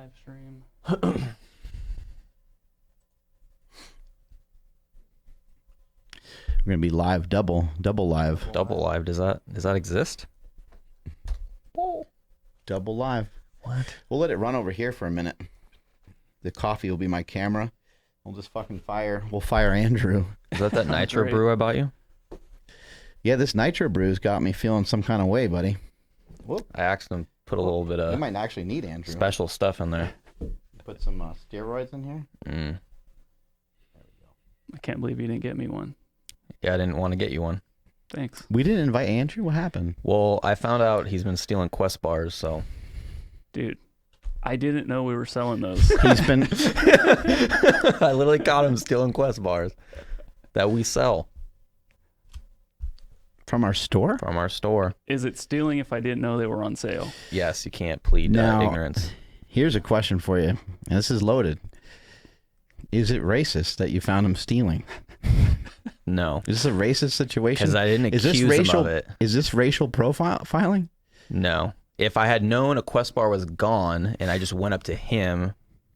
live stream. We're gonna be live, double live. Double live. Does that exist? Oh. Double live. What? We'll let it run over here for a minute. The coffee will be my camera. We'll just fucking We'll fire Andrew. Is that nitro brew I bought you? Yeah, this nitro brew's got me feeling some kind of way, buddy. Whoop. I asked him to put a little bit of. You might actually need Andrew. Special stuff in there. Put some steroids in here. Mm. I can't believe you didn't get me one. Yeah, I didn't want to get you one. Thanks. We didn't invite Andrew. What happened? Well, I found out he's been stealing Quest bars, so. Dude, I didn't know we were selling those. He's been. I literally caught him stealing Quest bars that we sell From our store? from our store. Is it stealing if I didn't know they were on sale? Yes, you can't plead Now- ignorance. Here's a question for you, and this is loaded. Is it racist that you found him stealing? No, Is this a racist situation? because I didn't Is accuse this racial? him of it. Is this racial profiling? No. If I had known a Quest bar was gone and I just went up to him,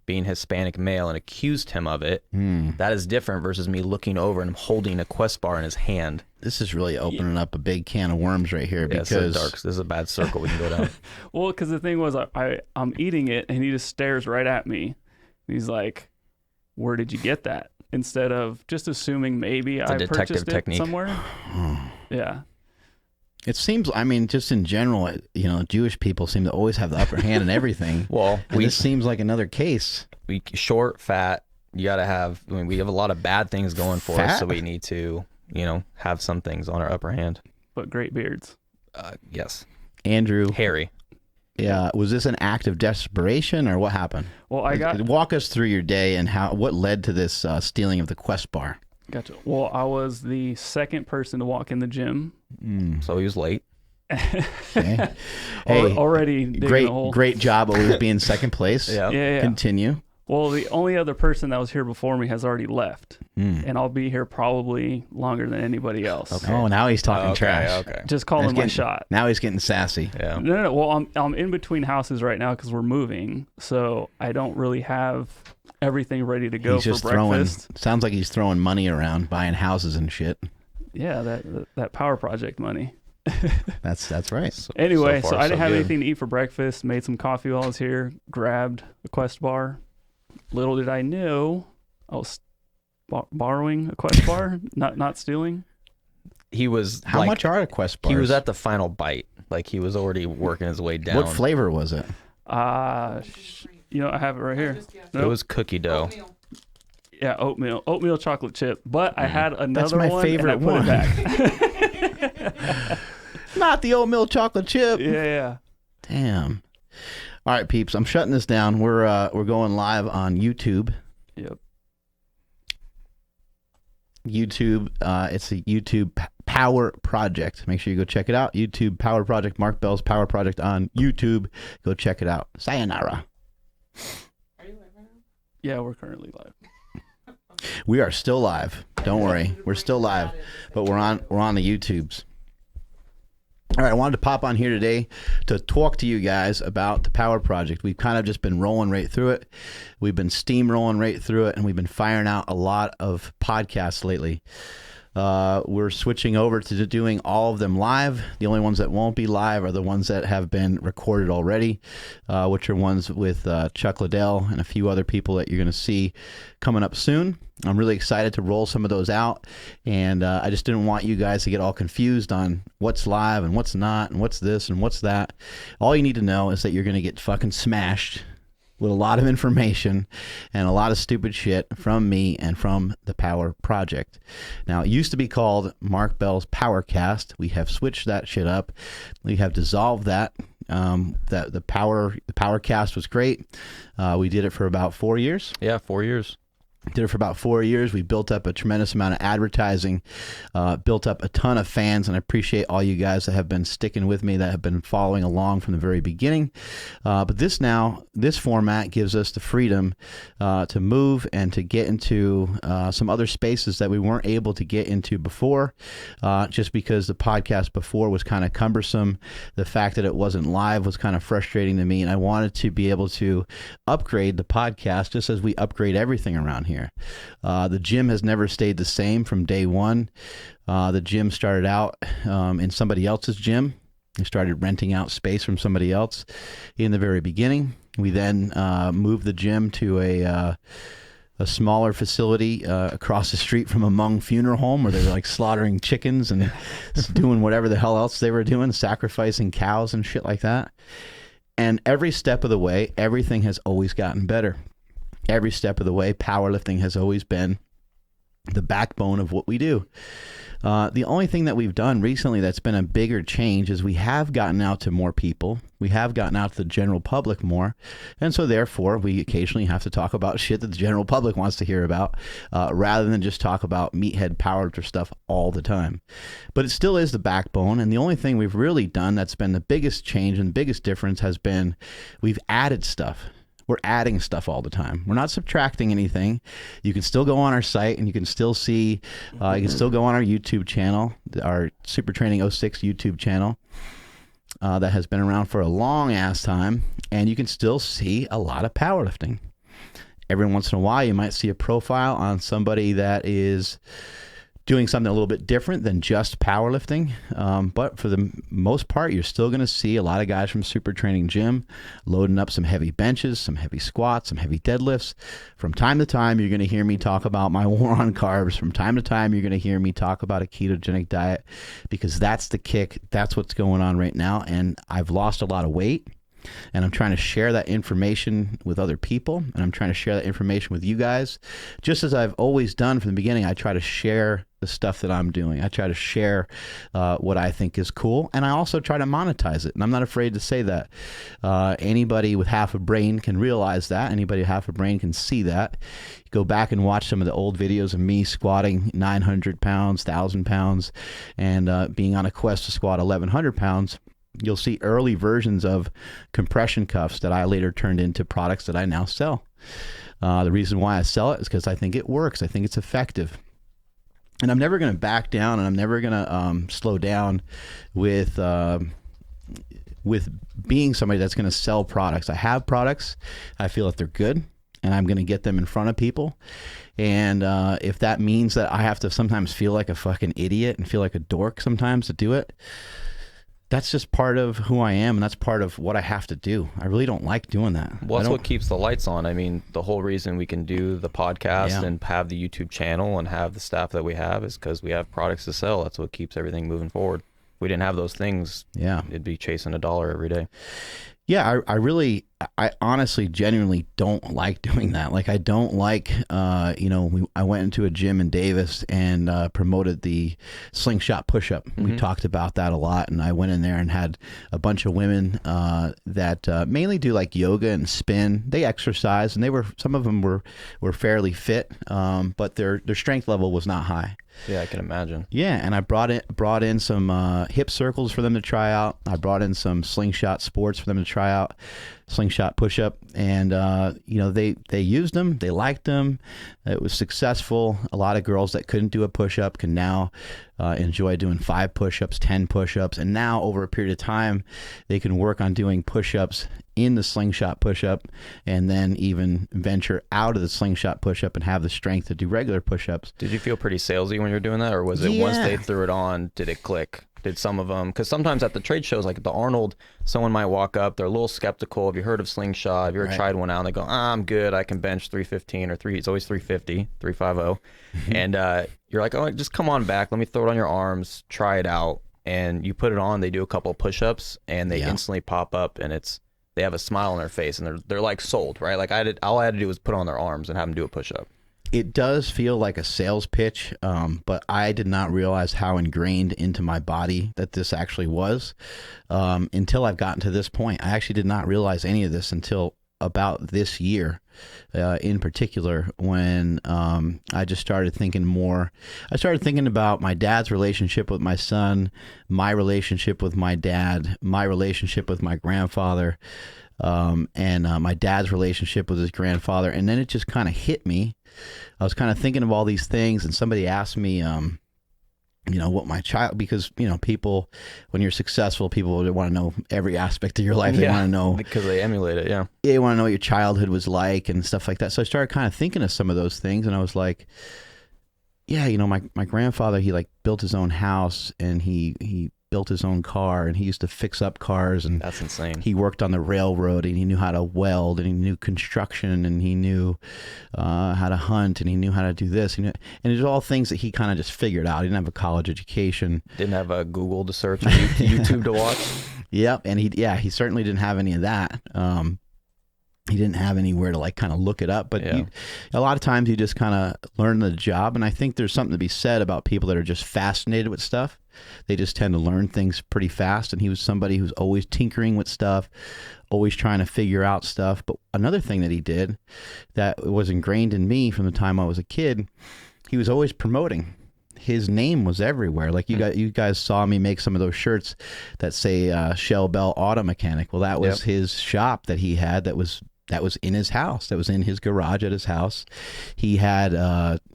being Hispanic male, and accused him of it, that is different versus me looking over and holding a Quest bar in his hand. This is really opening up a big can of worms right here Yeah, because this is a bad circle we can go down. Well, because the thing was, I'm eating it, and he just stares right at me. He's like, where did you get that? Instead of just assuming maybe I detective purchased it technique. somewhere. Yeah. it seems. I mean, just in general, Jewish people seem to always have the upper hand in everything. Well, And this seems like another case. we short, fat. You gotta have. I mean, we have a lot of bad things going for us, so we need to, have some things on our upper hand. But great beards. Yes, Andrew, hairy. yeah, was this an act of desperation or what happened? Well, Walk us through your day and what led to this stealing of the Quest bar. Gotcha. Well, I was the second person to walk in the gym. So he was late. Okay. Hey, Already digging a hole. great job always being second place. Yeah. Continue. Well, the only other person that was here before me has already left, and I'll be here probably longer than anybody else. Okay. Oh, now he's talking trash. Okay. Just calling my shot. Now he's getting sassy. Yeah. No. Well, I'm in between houses right now because we're moving, so I don't really have everything ready to go He's just for breakfast. sounds like he's throwing money around, buying houses and shit. Yeah, that power project money. That's right. Anyway, so so far, I didn't so have good. anything to eat for breakfast. Made some coffee while I was here. Grabbed a Quest bar. Little did I know, I was borrowing a Quest bar, not stealing. He was. How much are Quest bars? He was at the final bite. Like he was already working his way down. What flavor was it? I have it right here. It was cookie dough. Yeah, oatmeal chocolate chip. But I had another my one, favorite and I put it back. Not the oatmeal chocolate chip. Yeah. Damn. All right, peeps. I'm shutting this down. We're going live on YouTube. Yep. YouTube. It's a YouTube Power Project. Make sure you go check it out. YouTube Power Project. Mark Bell's Power Project on YouTube. Go check it out. Sayonara. Are you live right now? Yeah, we're currently live. We are still live. Don't worry. We're still live, but we're on the YouTubes. All right, I wanted to pop on here today to talk to you guys about the Power Project. We've kind of just been rolling right through it. We've been steamrolling right through it, and we've been firing out a lot of podcasts lately. We're switching over to doing all of them live. The only ones that won't be live are the ones that have been recorded already, which are ones with Chuck Liddell and a few other people that you're going to see coming up soon. I'm really excited to roll some of those out, and I just didn't want you guys to get all confused on what's live and what's not and what's this and what's that. All you need to know is that you're going to get fucking smashed with a lot of information and a lot of stupid shit from me and from the Power Project. Now, it used to be called Mark Bell's Powercast. We have switched that shit up. We have dissolved that. The Powercast was great. We did it for about 4 years. Yeah, 4 years. Did it for about 4 years. We built up a tremendous amount of advertising, built up a ton of fans, and I appreciate all you guys that have been sticking with me, that have been following along from the very beginning. But this format gives us the freedom to move and to get into some other spaces that we weren't able to get into before, just because the podcast before was kind of cumbersome. The fact that it wasn't live was kind of frustrating to me, and I wanted to be able to upgrade the podcast just as we upgrade everything around here. The gym has never stayed the same from day one. The gym started out in somebody else's gym. We started renting out space from somebody else in the very beginning. We then moved the gym to a smaller facility across the street from a Hmong funeral home where they were like slaughtering chickens and doing whatever the hell else they were doing, sacrificing cows and shit like that. And every step of the way, everything has always gotten better. Every step of the way, powerlifting has always been the backbone of what we do. The only thing that we've done recently that's been a bigger change is we have gotten out to more people. We have gotten out to the general public more. And so therefore, we occasionally have to talk about shit that the general public wants to hear about, rather than just talk about meathead powerlifter stuff all the time. But it still is the backbone. And the only thing we've really done that's been the biggest change and the biggest difference has been we've added stuff. We're adding stuff all the time. We're not subtracting anything. You can still go on our site and you can still see, you can still go on our YouTube channel, our Super Training 06 YouTube channel that has been around for a long ass time. And you can still see a lot of powerlifting. Every once in a while, you might see a profile on somebody that is doing something a little bit different than just powerlifting. But for the most part, you're still going to see a lot of guys from Super Training Gym loading up some heavy benches, some heavy squats, some heavy deadlifts. From time to time, you're going to hear me talk about my war on carbs. From time to time, you're going to hear me talk about a ketogenic diet, because that's the kick. That's what's going on right now. And I've lost a lot of weight. And I'm trying to share that information with other people, and I'm trying to share that information with you guys. Just as I've always done from the beginning, I try to share the stuff that I'm doing. I try to share what I think is cool, and I also try to monetize it. And I'm not afraid to say that. Anybody with half a brain can realize that. Anybody with half a brain can see that. Go back and watch some of the old videos of me squatting 900 pounds, 1,000 pounds, and being on a quest to squat 1,100 pounds. You'll see early versions of compression cuffs that I later turned into products that I now sell. The reason why I sell it is because I think it works. I think it's effective. And I'm never going to back down, and I'm never going to slow down with being somebody that's going to sell products. I have products. I feel that they're good, and I'm going to get them in front of people. And if that means that I have to sometimes feel like a fucking idiot and feel like a dork sometimes to do it, that's just part of who I am, and that's part of what I have to do. I really don't like doing that. Well, that's what keeps the lights on. I mean, the whole reason we can do the podcast and have the YouTube channel and have the staff that we have is because we have products to sell. That's what keeps everything moving forward. If we didn't have those things, it'd be chasing $1 every day. Yeah, I honestly, genuinely don't like doing that. Like, I don't like, I went into a gym in Davis and promoted the slingshot push-up. We talked about that a lot, and I went in there and had a bunch of women that mainly do like yoga and spin. They exercise, and some of them were fairly fit, but their strength level was not high. Yeah, I can imagine. Yeah, and I brought in some hip circles for them to try out. I brought in some slingshot sports for them to try out, slingshot push-up, and they used them. They liked them. It was successful. A lot of girls that couldn't do a push-up can now enjoy doing 5 push-ups, 10 push-ups, and now over a period of time, they can work on doing push-ups in the slingshot push-up, and then even venture out of the slingshot push-up and have the strength to do regular push-ups. Did you feel pretty salesy when you were doing that, or was it once they threw it on, did it click? Did some of them, because sometimes at the trade shows, like at the Arnold, someone might walk up, they're a little skeptical. Have you heard of slingshot? Have you ever tried one out? And they go, I'm good. I can bench 315 or it's always 350, 350. And you're like, oh, just come on back. Let me throw it on your arms. Try it out. And you put it on, they do a couple of push-ups, and they instantly pop up, and they have a smile on their face, and they're like sold, right? Like all I had to do was put it on their arms and have them do a push-up. It does feel like a sales pitch, but I did not realize how ingrained into my body that this actually was until I've gotten to this point. I actually did not realize any of this until about this year, in particular, when I just started thinking more. I started thinking about my dad's relationship with my son, my relationship with my dad, my relationship with my grandfather, and my dad's relationship with his grandfather. And then it just kind of hit me. I was kind of thinking of all these things, and somebody asked me, what my child, because, people, when you're successful, people want to know every aspect of your life. They want to know. Because they emulate it, yeah. They want to know what your childhood was like and stuff like that. So I started kind of thinking of some of those things, and I was like, yeah, my grandfather, he like built his own house, and he built his own car, and he used to fix up cars, and that's insane. He worked on the railroad, and he knew how to weld, and he knew construction, and he knew how to hunt, and he knew how to do this, and it's all things that he kind of just figured out. He didn't have a college education, didn't have a Google to search, or YouTube to watch. Yep, and he certainly didn't have any of that. He didn't have anywhere to like kind of look it up, but a lot of times you just kind of learn the job. And I think there's something to be said about people that are just fascinated with stuff. They just tend to learn things pretty fast. And he was somebody who's always tinkering with stuff, always trying to figure out stuff. But another thing that he did that was ingrained in me from the time I was a kid, he was always promoting. His name was everywhere. Like you guys saw me make some of those shirts that say Shell Bell Auto Mechanic. Well, that was his shop that he had that was in his house, that was in his garage at his house. He had,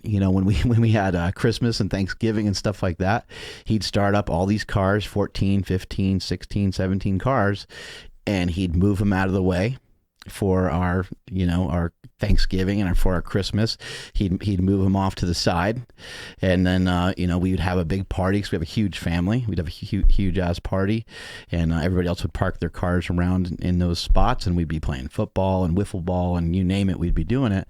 when we had Christmas and Thanksgiving and stuff like that, he'd start up all these cars, 14, 15, 16, 17 cars, and he'd move them out of the way for our Thanksgiving and for our Christmas. He'd move them off to the side, and then we would have a big party because we have a huge family. We'd have a huge ass party, and everybody else would park their cars around in those spots, and we'd be playing football and wiffle ball and you name it, we'd be doing it.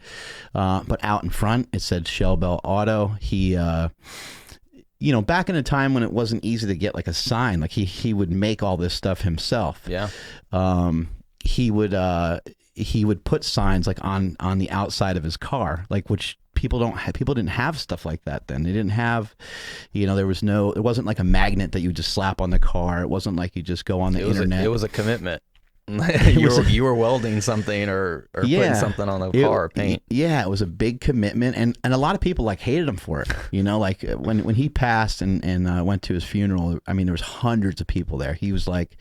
But out in front it said Shell Bell Auto. He back in a time when it wasn't easy to get like a sign, like he would make all this stuff himself. Yeah. He would put signs like on the outside of his car, like, which people didn't have stuff like that then. They didn't have, it wasn't like a magnet that you would just slap on the car. It wasn't like you just go on the internet. It was a commitment. you were welding something or putting something on a car or paint. Yeah, it was a big commitment, and a lot of people like hated him for it. Like when he passed and went to his funeral, I mean, there was hundreds of people there. He was like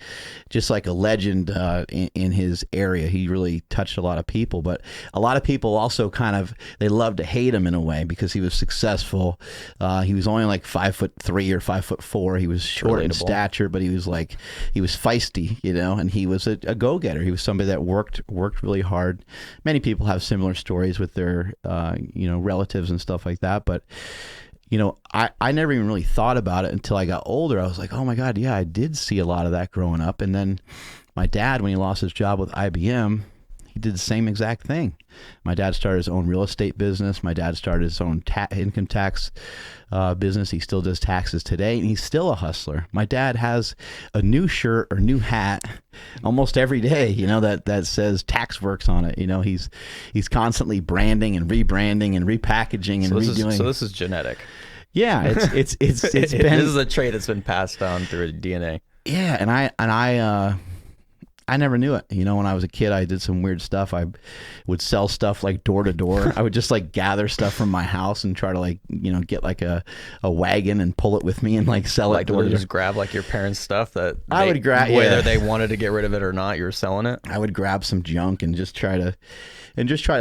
just like a legend in his area. He really touched a lot of people, but a lot of people also they loved to hate him in a way because he was successful. He was only like 5'3" or 5'4". He was short in stature, but he was feisty, and he was a go-getter. He was somebody that worked really hard. Many people have similar stories with their relatives and stuff like that, but I never even really thought about it until I got older. I was like, oh my God, yeah, I did see a lot of that growing up. And then my dad, when he lost his job with IBM, he did the same exact thing. My dad started his own real estate business. My dad started his own income tax business. He still does taxes today, and he's still a hustler. My dad has a new shirt or new hat almost every day, that says TaxWorks on it. He's constantly branding and rebranding and repackaging and redoing. So this is genetic. Yeah, it's been. This is a trait that's been passed down through DNA. Yeah, and I never knew it. When I was a kid, I did some weird stuff. I would sell stuff like door to door. I would just like gather stuff from my house and try to get like a wagon and pull it with me and like sell it door to door. Just grab like your parents' stuff that I would grab, whether they wanted to get rid of it or not, you were selling it. I would grab some junk and just try to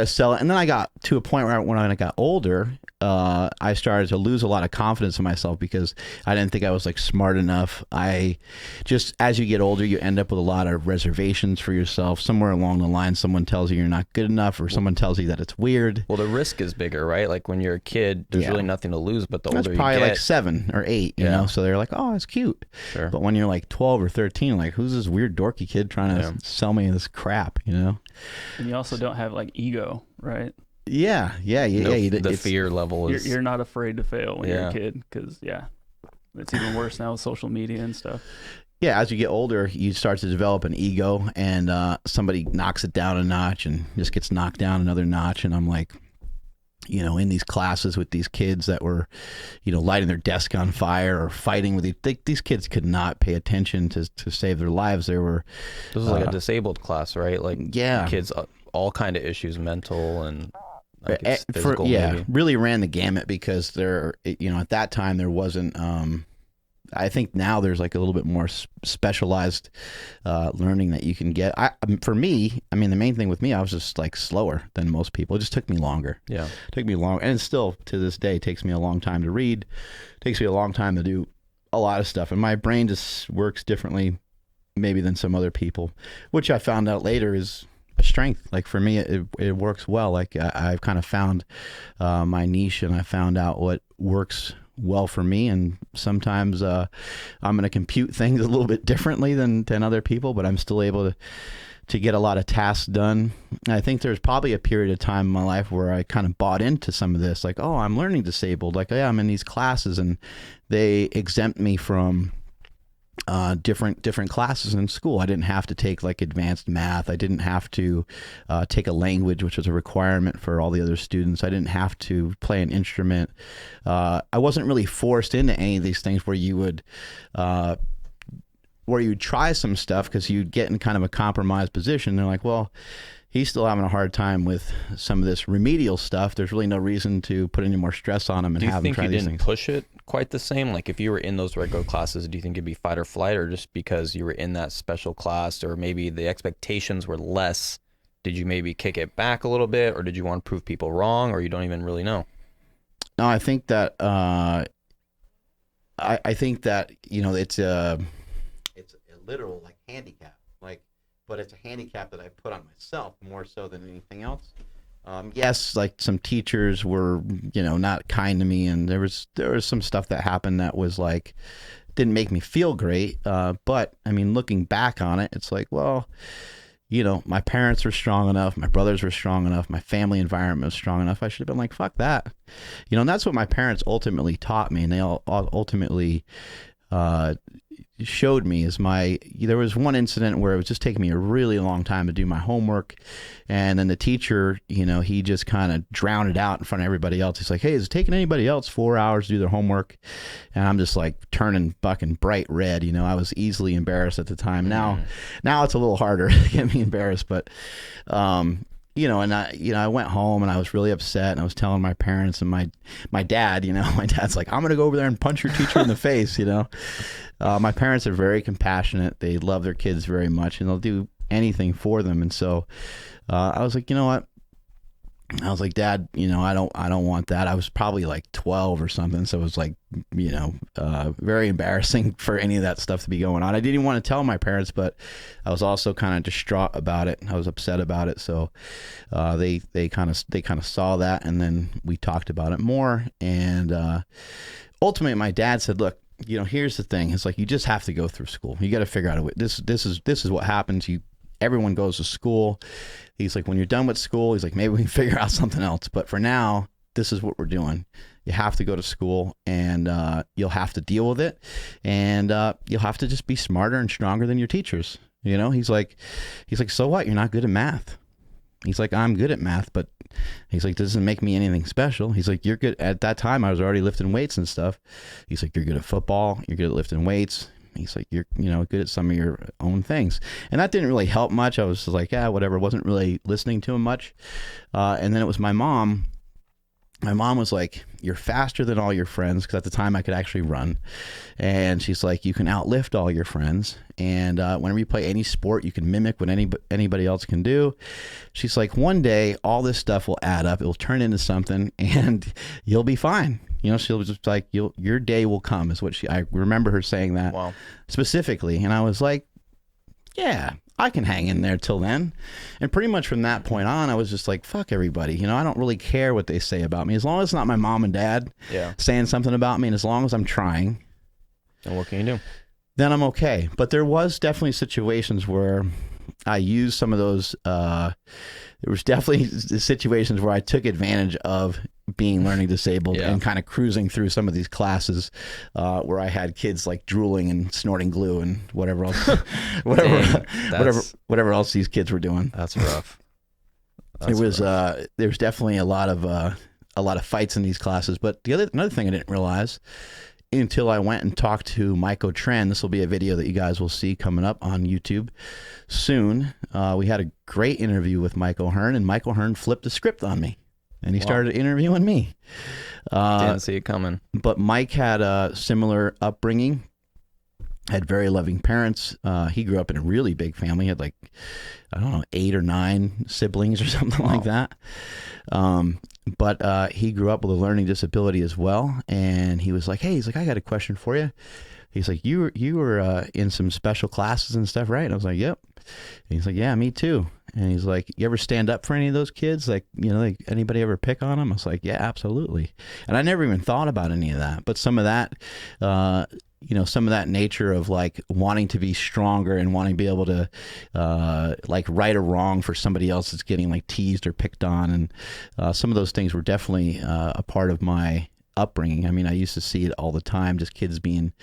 sell it. And then I got to a point where when I got older, I started to lose a lot of confidence in myself because I didn't think I was like smart enough. As you get older, you end up with a lot of reservations for yourself. Somewhere along the line, someone tells you you're not good enough, or someone tells you that it's weird. Well, the risk is bigger, right? Like when you're a kid, there's really nothing to lose, but the older you get. That's probably like 7 or 8, you know? So they're like, oh, it's cute. Sure. But when you're like 12 or 13, like, who's this weird dorky kid trying to sell me this crap, And you also don't have like ego, right? Yeah. The fear level is... You're not afraid to fail when you're a kid because, it's even worse now with social media and stuff. Yeah, as you get older, you start to develop an ego, and somebody knocks it down a notch and just gets knocked down another notch, and I'm like, in these classes with these kids that were, lighting their desk on fire or fighting with these kids could not pay attention to save their lives. This was like a disabled class, right? Like kids all kind of issues, mental and I guess physical. Maybe. Really ran the gamut because at that time there wasn't. I think now there's like a little bit more specialized learning that you can get. For me, I mean, the main thing with me, I was just like slower than most people. It just took me longer. Yeah. It took me long. And it still, to this day, takes me a long time to read. It takes me a long time to do a lot of stuff. And my brain just works differently maybe than some other people, which I found out later is a strength. Like for me, it works well. Like I've kind of found my niche, and I found out what works well for me, and sometimes I'm going to compute things a little bit differently than other people, but I'm still able to get a lot of tasks done. And I think there's probably a period of time in my life where I kind of bought into some of this, like, oh, I'm learning disabled, like, yeah, I'm in these classes and they exempt me from different classes in school. I didn't have to take like advanced math. I didn't have to take a language, which was a requirement for all the other students. I didn't have to play an instrument. I wasn't really forced into any of these things where you would try some stuff because you'd get in kind of a compromised position. They're like, well, he's still having a hard time with some of this remedial stuff. There's really no reason to put any more stress on him and have him try these things. Do you think you didn't push it quite the same? Like if you were in those regular classes, do you think it'd be fight or flight, or just because you were in that special class, or maybe the expectations were less, did you maybe kick it back a little bit, or did you want to prove people wrong, or you don't even really know? No, I think that I think that it's a literal like handicap, but it's a handicap that I put on myself more so than anything else. Yes, like some teachers were, not kind to me, and there was some stuff that happened that was like, didn't make me feel great. But I mean, looking back on it, it's like, well, my parents were strong enough, my brothers were strong enough, my family environment was strong enough. I should have been like, fuck that. And that's what my parents ultimately taught me, and they all ultimately showed me there was one incident where it was just taking me a really long time to do my homework, and then the teacher, he just kind of drowned it out in front of everybody else. He's like, hey, is it taking anybody else 4 hours to do their homework? And I'm just like turning fucking bright red. I was easily embarrassed at the time. Now it's a little harder to get me embarrassed, but and I went home and I was really upset, and I was telling my parents and my dad, my dad's like, I'm going to go over there and punch your teacher in the face. My parents are very compassionate. They love their kids very much, and they'll do anything for them. And so I was like, you know what? I was like, Dad, I don't want that. I was probably like 12 or something. So it was like, very embarrassing for any of that stuff to be going on. I didn't even want to tell my parents, but I was also kind of distraught about it. I was upset about it. So they kind of saw that, and then we talked about it more. And ultimately my dad said, look, here's the thing. It's like, you just have to go through school. You got to figure out a way. This is what happens. Everyone goes to school. He's like, when you're done with school, he's like, maybe we can figure out something else. But for now, this is what we're doing. You have to go to school, and you'll have to deal with it, and you'll have to just be smarter and stronger than your teachers. He's like, so what? You're not good at math. He's like, I'm good at math, but he's like, doesn't make me anything special. He's like, you're good. At that time, I was already lifting weights and stuff. He's like, you're good at football. You're good at lifting weights. He's like, you're, good at some of your own things. And that didn't really help much. I was just like, yeah, whatever. Wasn't really listening to him much. And then it was my mom. My mom was like, you're faster than all your friends, because at the time I could actually run. And she's like, you can outlift all your friends. And whenever you play any sport, you can mimic what anybody else can do. She's like, one day, all this stuff will add up. It will turn into something, and you'll be fine. She'll just like, your day will come, is what I remember her saying that. Wow. Specifically. And I was like, yeah, I can hang in there till then. And pretty much from that point on, I was just like, fuck everybody. I don't really care what they say about me. As long as it's not my mom and dad saying something about me, and as long as I'm trying. And what can you do? Then I'm okay. But there was definitely situations where I used some of those. There was definitely situations where I took advantage of being learning disabled and kind of cruising through some of these classes where I had kids like drooling and snorting glue and whatever else, whatever else these kids were doing. That's rough. There was definitely a lot of fights in these classes. But another thing I didn't realize until I went and talked to Mike O'Tren. This will be a video that you guys will see coming up on YouTube soon. We had a great interview with Mike O'Hearn, and Mike O'Hearn flipped the script on me, and he started interviewing me. Didn't see it coming. But Mike had a similar upbringing, had very loving parents. He grew up in a really big family. He had like, I don't know, 8 or 9 siblings or something like that. But he grew up with a learning disability as well. And he was like, hey, he's like, I got a question for you. He's like, you were in some special classes and stuff, right? And I was like, yep. And he's like, yeah, me too. And he's like, you ever stand up for any of those kids? Like, you know, like anybody ever pick on them? I was like, yeah, absolutely. And I never even thought about any of that. But some of that, you know, some of that nature of like wanting to be stronger and wanting to be able to like right or wrong for somebody else that's getting like teased or picked on. And some of those things were definitely a part of my upbringing. I mean, I used to see it all the time, just kids are going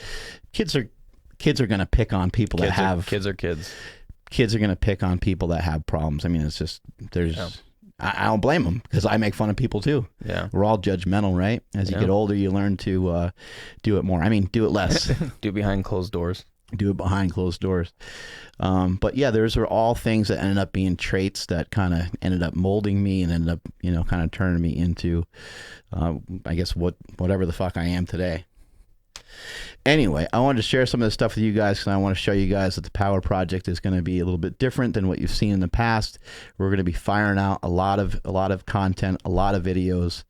to pick on people that have kids are kids. Kids are going to pick on people that have problems. I mean, it's just, I don't blame them because I make fun of people too. Yeah. We're all judgmental, right? As you get older, you learn to do it more. I mean, do it less. Do it behind closed doors. Do it behind closed doors. But yeah, those are all things that ended up being traits that kind of ended up molding me and ended up, you know, kind of turning me into, I guess, whatever the fuck I am today. Anyway, I wanted to share some of this stuff with you guys because I want to show you guys that the Power Project is going to be a little bit different than what you've seen in the past. We're going to be firing out a lot of content, a lot of videos.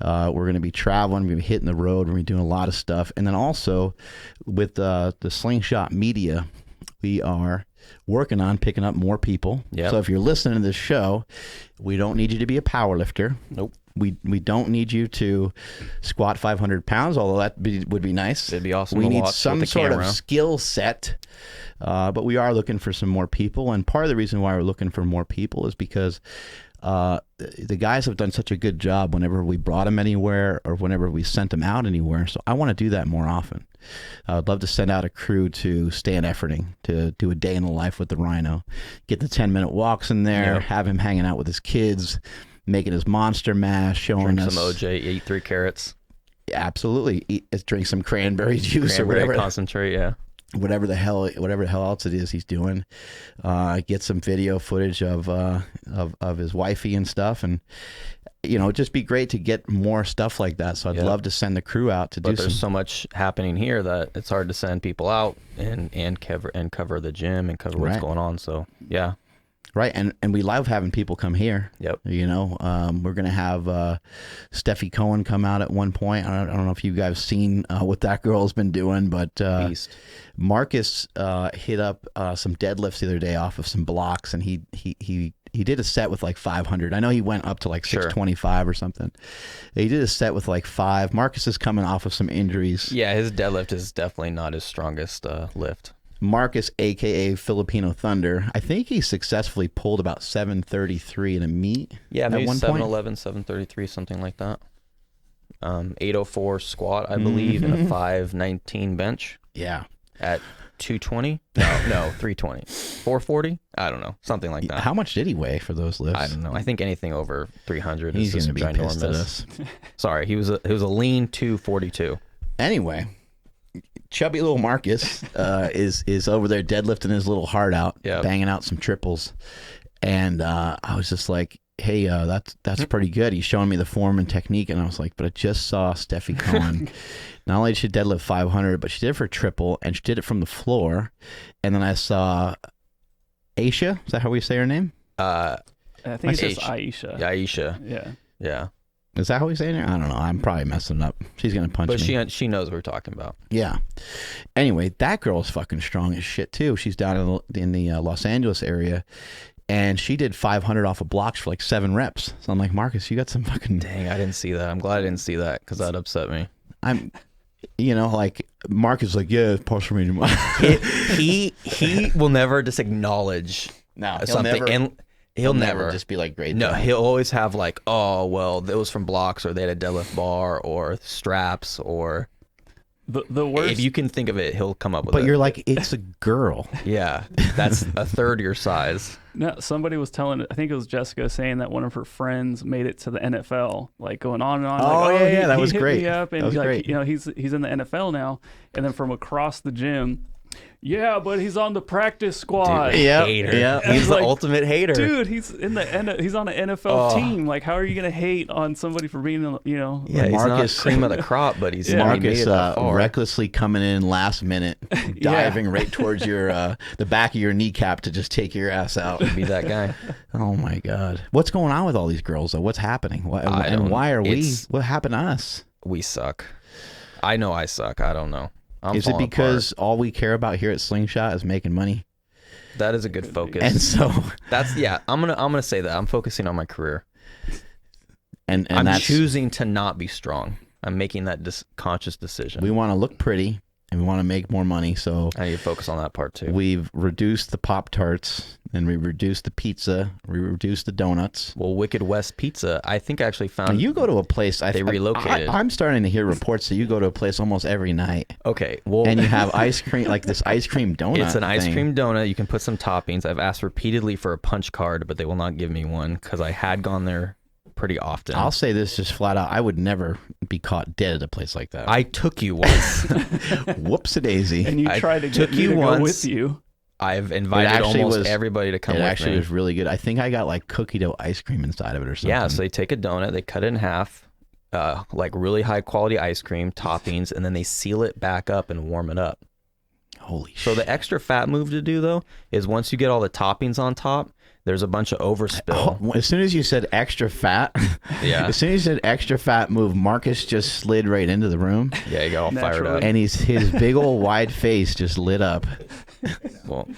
We're going to be traveling, we're going to be hitting the road, we're going to be doing a lot of stuff. And then also with the Slingshot Media, we are working on picking up more people. Yep. So if you're listening to this show, we don't need you to be a power lifter. Nope. We don't need you to squat 500 pounds, although that would be nice. It'd be awesome. We to need watch some with the sort camera. of skill set, but we are looking for some more people. And part of the reason why we're looking for more people is because the guys have done such a good job whenever we brought them anywhere or whenever we sent them out anywhere. So I want to do that more often. I would love to send out a crew to Stan Efforting to do a day in the life with the Rhino, get the 10-minute walks in there, have him hanging out with his kids, making his monster mash, showing Drink us some OJ, eat 3 carrots. Absolutely, drink some cranberry juice or whatever. Concentrate, yeah. Whatever the hell else it is he's doing. Get some video footage of his wifey and stuff, and you know, it'd just be great to get more stuff like that. So I'd love to send the crew out to do. But there's so much happening here that it's hard to send people out and cover the gym and cover what's going on. So yeah. Right, and we love having people come here. Yep. You know, we're going to have Steffi Cohen come out at one point. I don't know if you guys seen what that girl has been doing, but Marcus hit up some deadlifts the other day off of some blocks, and he did a set with like 500. I know he went up to like 625 or something. He did a set with like 5. Marcus is coming off of some injuries. Yeah, his deadlift is definitely not his strongest lift. Marcus, a.k.a. Filipino Thunder, I think he successfully pulled about 733 in a meet. Yeah, maybe at one 711, 733, something like that. 804 squat, I believe, and a 519 bench. Yeah. At 220? No, 320. 440? I don't know. Something like that. How much did he weigh for those lifts? I don't know. I think anything over 300 He's is going just to be pissed at ginormous. us. Sorry, he was a lean 242. Anyway, chubby little Marcus is over there deadlifting his little heart out, banging out some triples, and I was just like, "Hey, that's pretty good." He's showing me the form and technique, and I was like, "But I just saw Steffi Cohen. Not only did she deadlift 500, but she did it for triple, and she did it from the floor." And then I saw Aisha. Is that how we say her name? I think it's just Aisha. Yeah, Aisha. Yeah. Is that how we say it? I don't know. I'm probably messing it up. She's going to punch me. But she knows what we're talking about. Yeah. Anyway, that girl's fucking strong as shit, too. She's down in the Los Angeles area, and she did 500 off of blocks for like 7 reps. So I'm like, Marcus, you got some fucking... Dang, I didn't see that. I'm glad I didn't see that because that upset me. You know, like, Marcus is like, yeah, it's partial medium. he will never just acknowledge something. And he'll never just be like, great. No, he'll always have like, oh, well, that was from blocks, or they had a deadlift bar or straps or The worst. If you can think of it, he'll come up with But it. you're like, it's a girl. Yeah, that's a third your size. No, somebody was telling, I think it was Jessica, saying that one of her friends made it to the NFL, like going on and on. Oh, like, yeah, that he was hit great. Me up, and That was like, great. you know, he's in the NFL now, and then from across the gym, yeah, but he's on the practice squad. Dude, Yep, hater. yep. He's the Like, ultimate hater. Dude, he's he's on an NFL team. Like, how are you gonna hate on somebody for being, you know? Yeah, he's Marcus- not cream of the crop, but he's Yeah. he made Marcus it that far. recklessly coming in last minute, diving right towards your the back of your kneecap to just take your ass out. Be that guy. Oh my God, what's going on with all these girls though? What's happening? I don't And why are we? it's- What happened to us? We suck. I know I suck. I don't know. I'm Is it falling because all we care about here at Slingshot is making money? apart. That is a good focus? And so, That's I'm gonna say that I'm focusing on my career. and I'm that's choosing to not be strong. I'm making that conscious decision. we want to look pretty and we want to make more money. So I need to focus on that part too. we've reduced the Pop-Tarts and we reduced the pizza. We reduced the donuts. Well, Wicked West Pizza, I think I actually Now, found. you go to a place. They relocated. I'm starting to hear reports that you go to a place almost every night, Okay, well, and you have ice cream, like this ice cream donut. it's an ice thing. cream donut. You can put some toppings. I've asked repeatedly for a punch card, but they will not give me one because I had gone there pretty often. I'll say this just flat out: I would never be caught dead at a place like that. I took you once. Whoops a daisy. And you I tried to took get me you to go once. with you. I've invited actually almost was- everybody to come It with actually me. was really good. I think I got like cookie dough ice cream inside of it or something. Yeah, so they take a donut, they cut it in half, like really high quality ice cream, toppings, and then they seal it back up and warm it up. Holy So shit. the extra fat move to do though is once you get all the toppings on top, there's a bunch of overspill. Oh, as soon as you said extra fat, Yeah. as soon as you said extra fat move, Marcus just slid right into the room, Yeah, you got all fired Naturally. up. and his big old wide face just lit up. Well,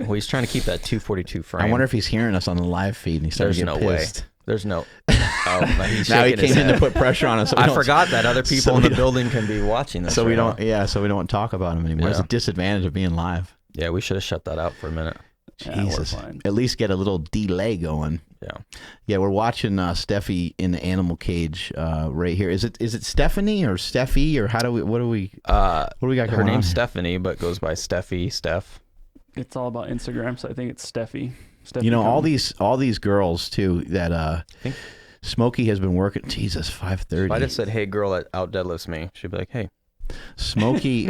he's trying to keep that 242 frame. I wonder if he's hearing us on the live feed and he's starting There's to get no pissed. way. There's no. Oh, but he's Now he shaking his came in to head. put pressure on us. So we I don't- forgot that other people so in we the don't- building can be watching this. So we right don't. now. Yeah. So we don't want to talk about him anymore. It's a Yeah. disadvantage of being live. Yeah, we should have shut that out for a minute. Yeah, we're Jesus. fine. At least get a little delay going. Yeah. Yeah, we're watching Steffi in the animal cage right here. Is it Stephanie or Steffi or what do we got going Her on name's here? Stephanie, but goes by Steffi, Steph. It's all about Instagram, so I think it's Steffi. You know, all Cohen. these girls too that think- Smokey has been working. Jesus, 5:30. If I just said, "Hey, girl that out deadlifts me," she'd be like, "Hey." Smokey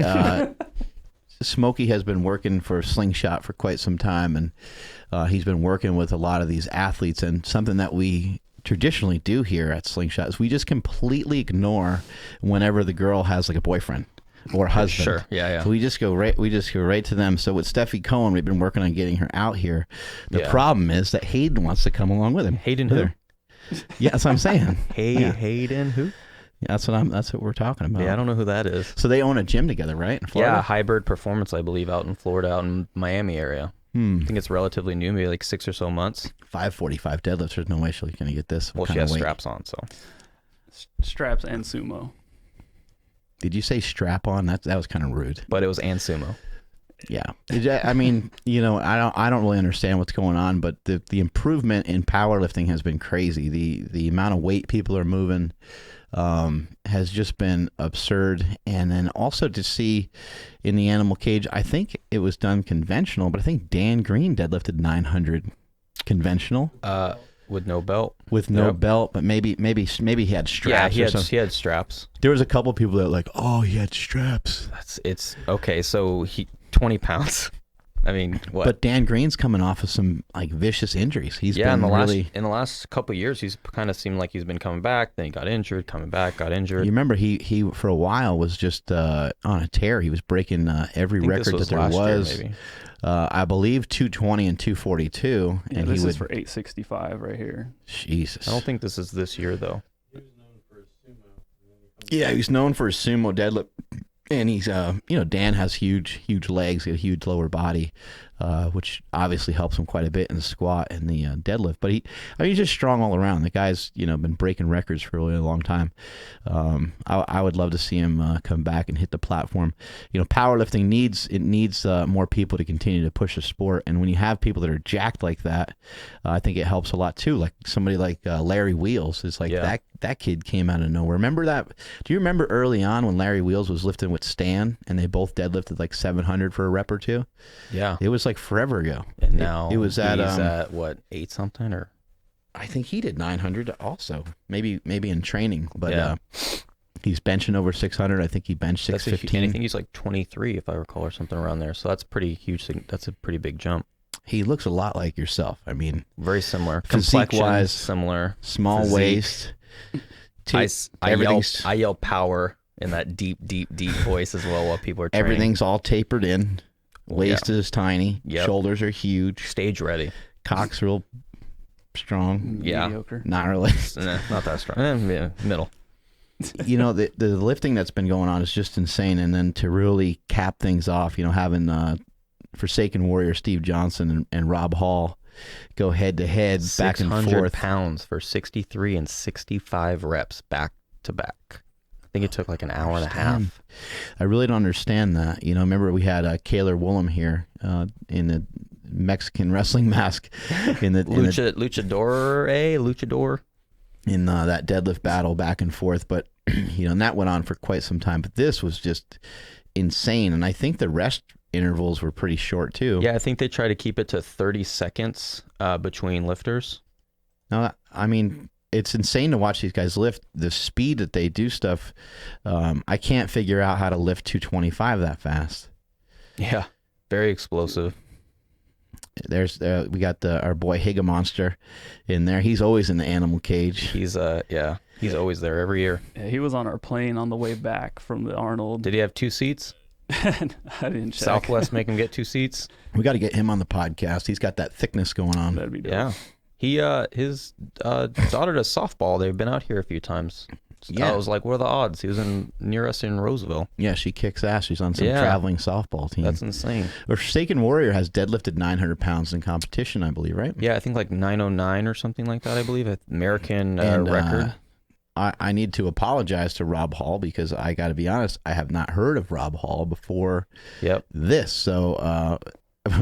Smokey has been working for Slingshot for quite some time, and he's been working with a lot of these athletes. And something that we traditionally do here at Slingshot is we just completely ignore whenever the girl has like a boyfriend or husband. Sure. Yeah, yeah. So we just go right to them. So with Steffi Cohen, we've been working on getting her out here. The Yeah. problem is that Hayden wants to come along with him. Hayden With who? her. Yeah, that's what I'm saying. Hey, Yeah. Hayden who? Yeah, that's what we're talking about. Yeah, I don't know who that is. So they own a gym together, right? In Florida? Yeah, Hybrid Performance, I believe, out in Florida, out in Miami area. I think it's relatively new, maybe like 6 or so months. 545 deadlifts. There's no way she's going to get this. Well, kind she of has weight. straps on, so. straps and sumo. Did you say strap on? That was kind of rude. But it was and sumo. Yeah. I mean, you know, I don't really understand what's going on, but the improvement in powerlifting has been crazy. The amount of weight people are moving has just been absurd. And then also to see in the animal cage, I think it was done conventional, but I think Dan Green deadlifted 900 conventional With no belt. with no Yep. belt, but maybe he had straps. Yeah, he or had, something. he had straps. There was a couple people that were like, oh, he had straps. It's okay. So he 20 pounds. I mean, what? But Dan Green's coming off of some like vicious injuries. He's yeah, been in the last couple of years, he's kind of seemed like he's been coming back. Then he got injured, coming back, got injured. You remember he for a while was just on a tear. He was breaking every I think this record that there last year, was. maybe. I believe 220 and 242, Yeah, and this he is would. for 865 right here. Jesus. I don't think this is this year though. Yeah, he's known for his sumo deadlift, and he's Dan has huge legs, a huge lower body. which obviously helps him quite a bit in the squat and the deadlift. But he's just strong all around. The guy's been breaking records for a really long time. I would love to see him come back and hit the platform. Powerlifting needs more people to continue to push the sport, and when you have people that are jacked like that, I think it helps a lot too. Like somebody like Larry Wheels is like that kid came out of nowhere. Remember that? Do you remember early on when Larry Wheels was lifting with Stan and they both deadlifted like 700 for a rep or two? Yeah. It was like forever ago. And now it was at what, 8 something, or? I think he did 900 also. Maybe in training, but he's benching over 600. I think he benched 615. I think he's like 23 if I recall, or something around there. So that's pretty huge. That's a pretty big jump. He looks a lot like yourself. I mean, very similar. Physique-wise, similar. Small physique. Waist. I yell power in that deep voice as well while people are training. Everything's all tapered in. Waist is tiny. Yep. Shoulders are huge. Stage ready. Cock's real strong. Yeah. Mediocre. Not really. Not that strong. Middle. The lifting that's been going on is just insane. And then to really cap things off, having Forsaken Warrior Steve Johnson and Rob Hall go head to head, back and forth. 600 pounds for 63 and 65 reps back to back. I think it took like an hour and a half. I really don't understand that. Remember we had Kaylor Woolham here in the Mexican wrestling mask in the luchador in that deadlift battle back and forth. But and that went on for quite some time. But this was just insane, and I think the rest intervals were pretty short too. Yeah, I think they try to keep it to 30 seconds between lifters. No, I mean, it's insane to watch these guys lift. The speed that they do stuff, I can't figure out how to lift 225 that fast. Yeah, very explosive. There's we got our boy Higa Monster in there. He's always in the animal cage. He's always there every year. Yeah, he was on our plane on the way back from the Arnold. Did he have 2 seats? I didn't check. Southwest make him get 2 seats. We got to get him on the podcast. He's got that thickness going on. That'd be dope. Yeah, his daughter does softball. They've been out here a few times. Yeah. I was like, what are the odds? He was near us in Roseville. Yeah, she kicks ass. She's on some traveling softball team. That's insane. Forsaken Warrior has deadlifted 900 pounds in competition, I believe, right? Yeah, I think like 909 or something like that, I believe. American record. I need to apologize to Rob Hall because I got to be honest, I have not heard of Rob Hall before this. So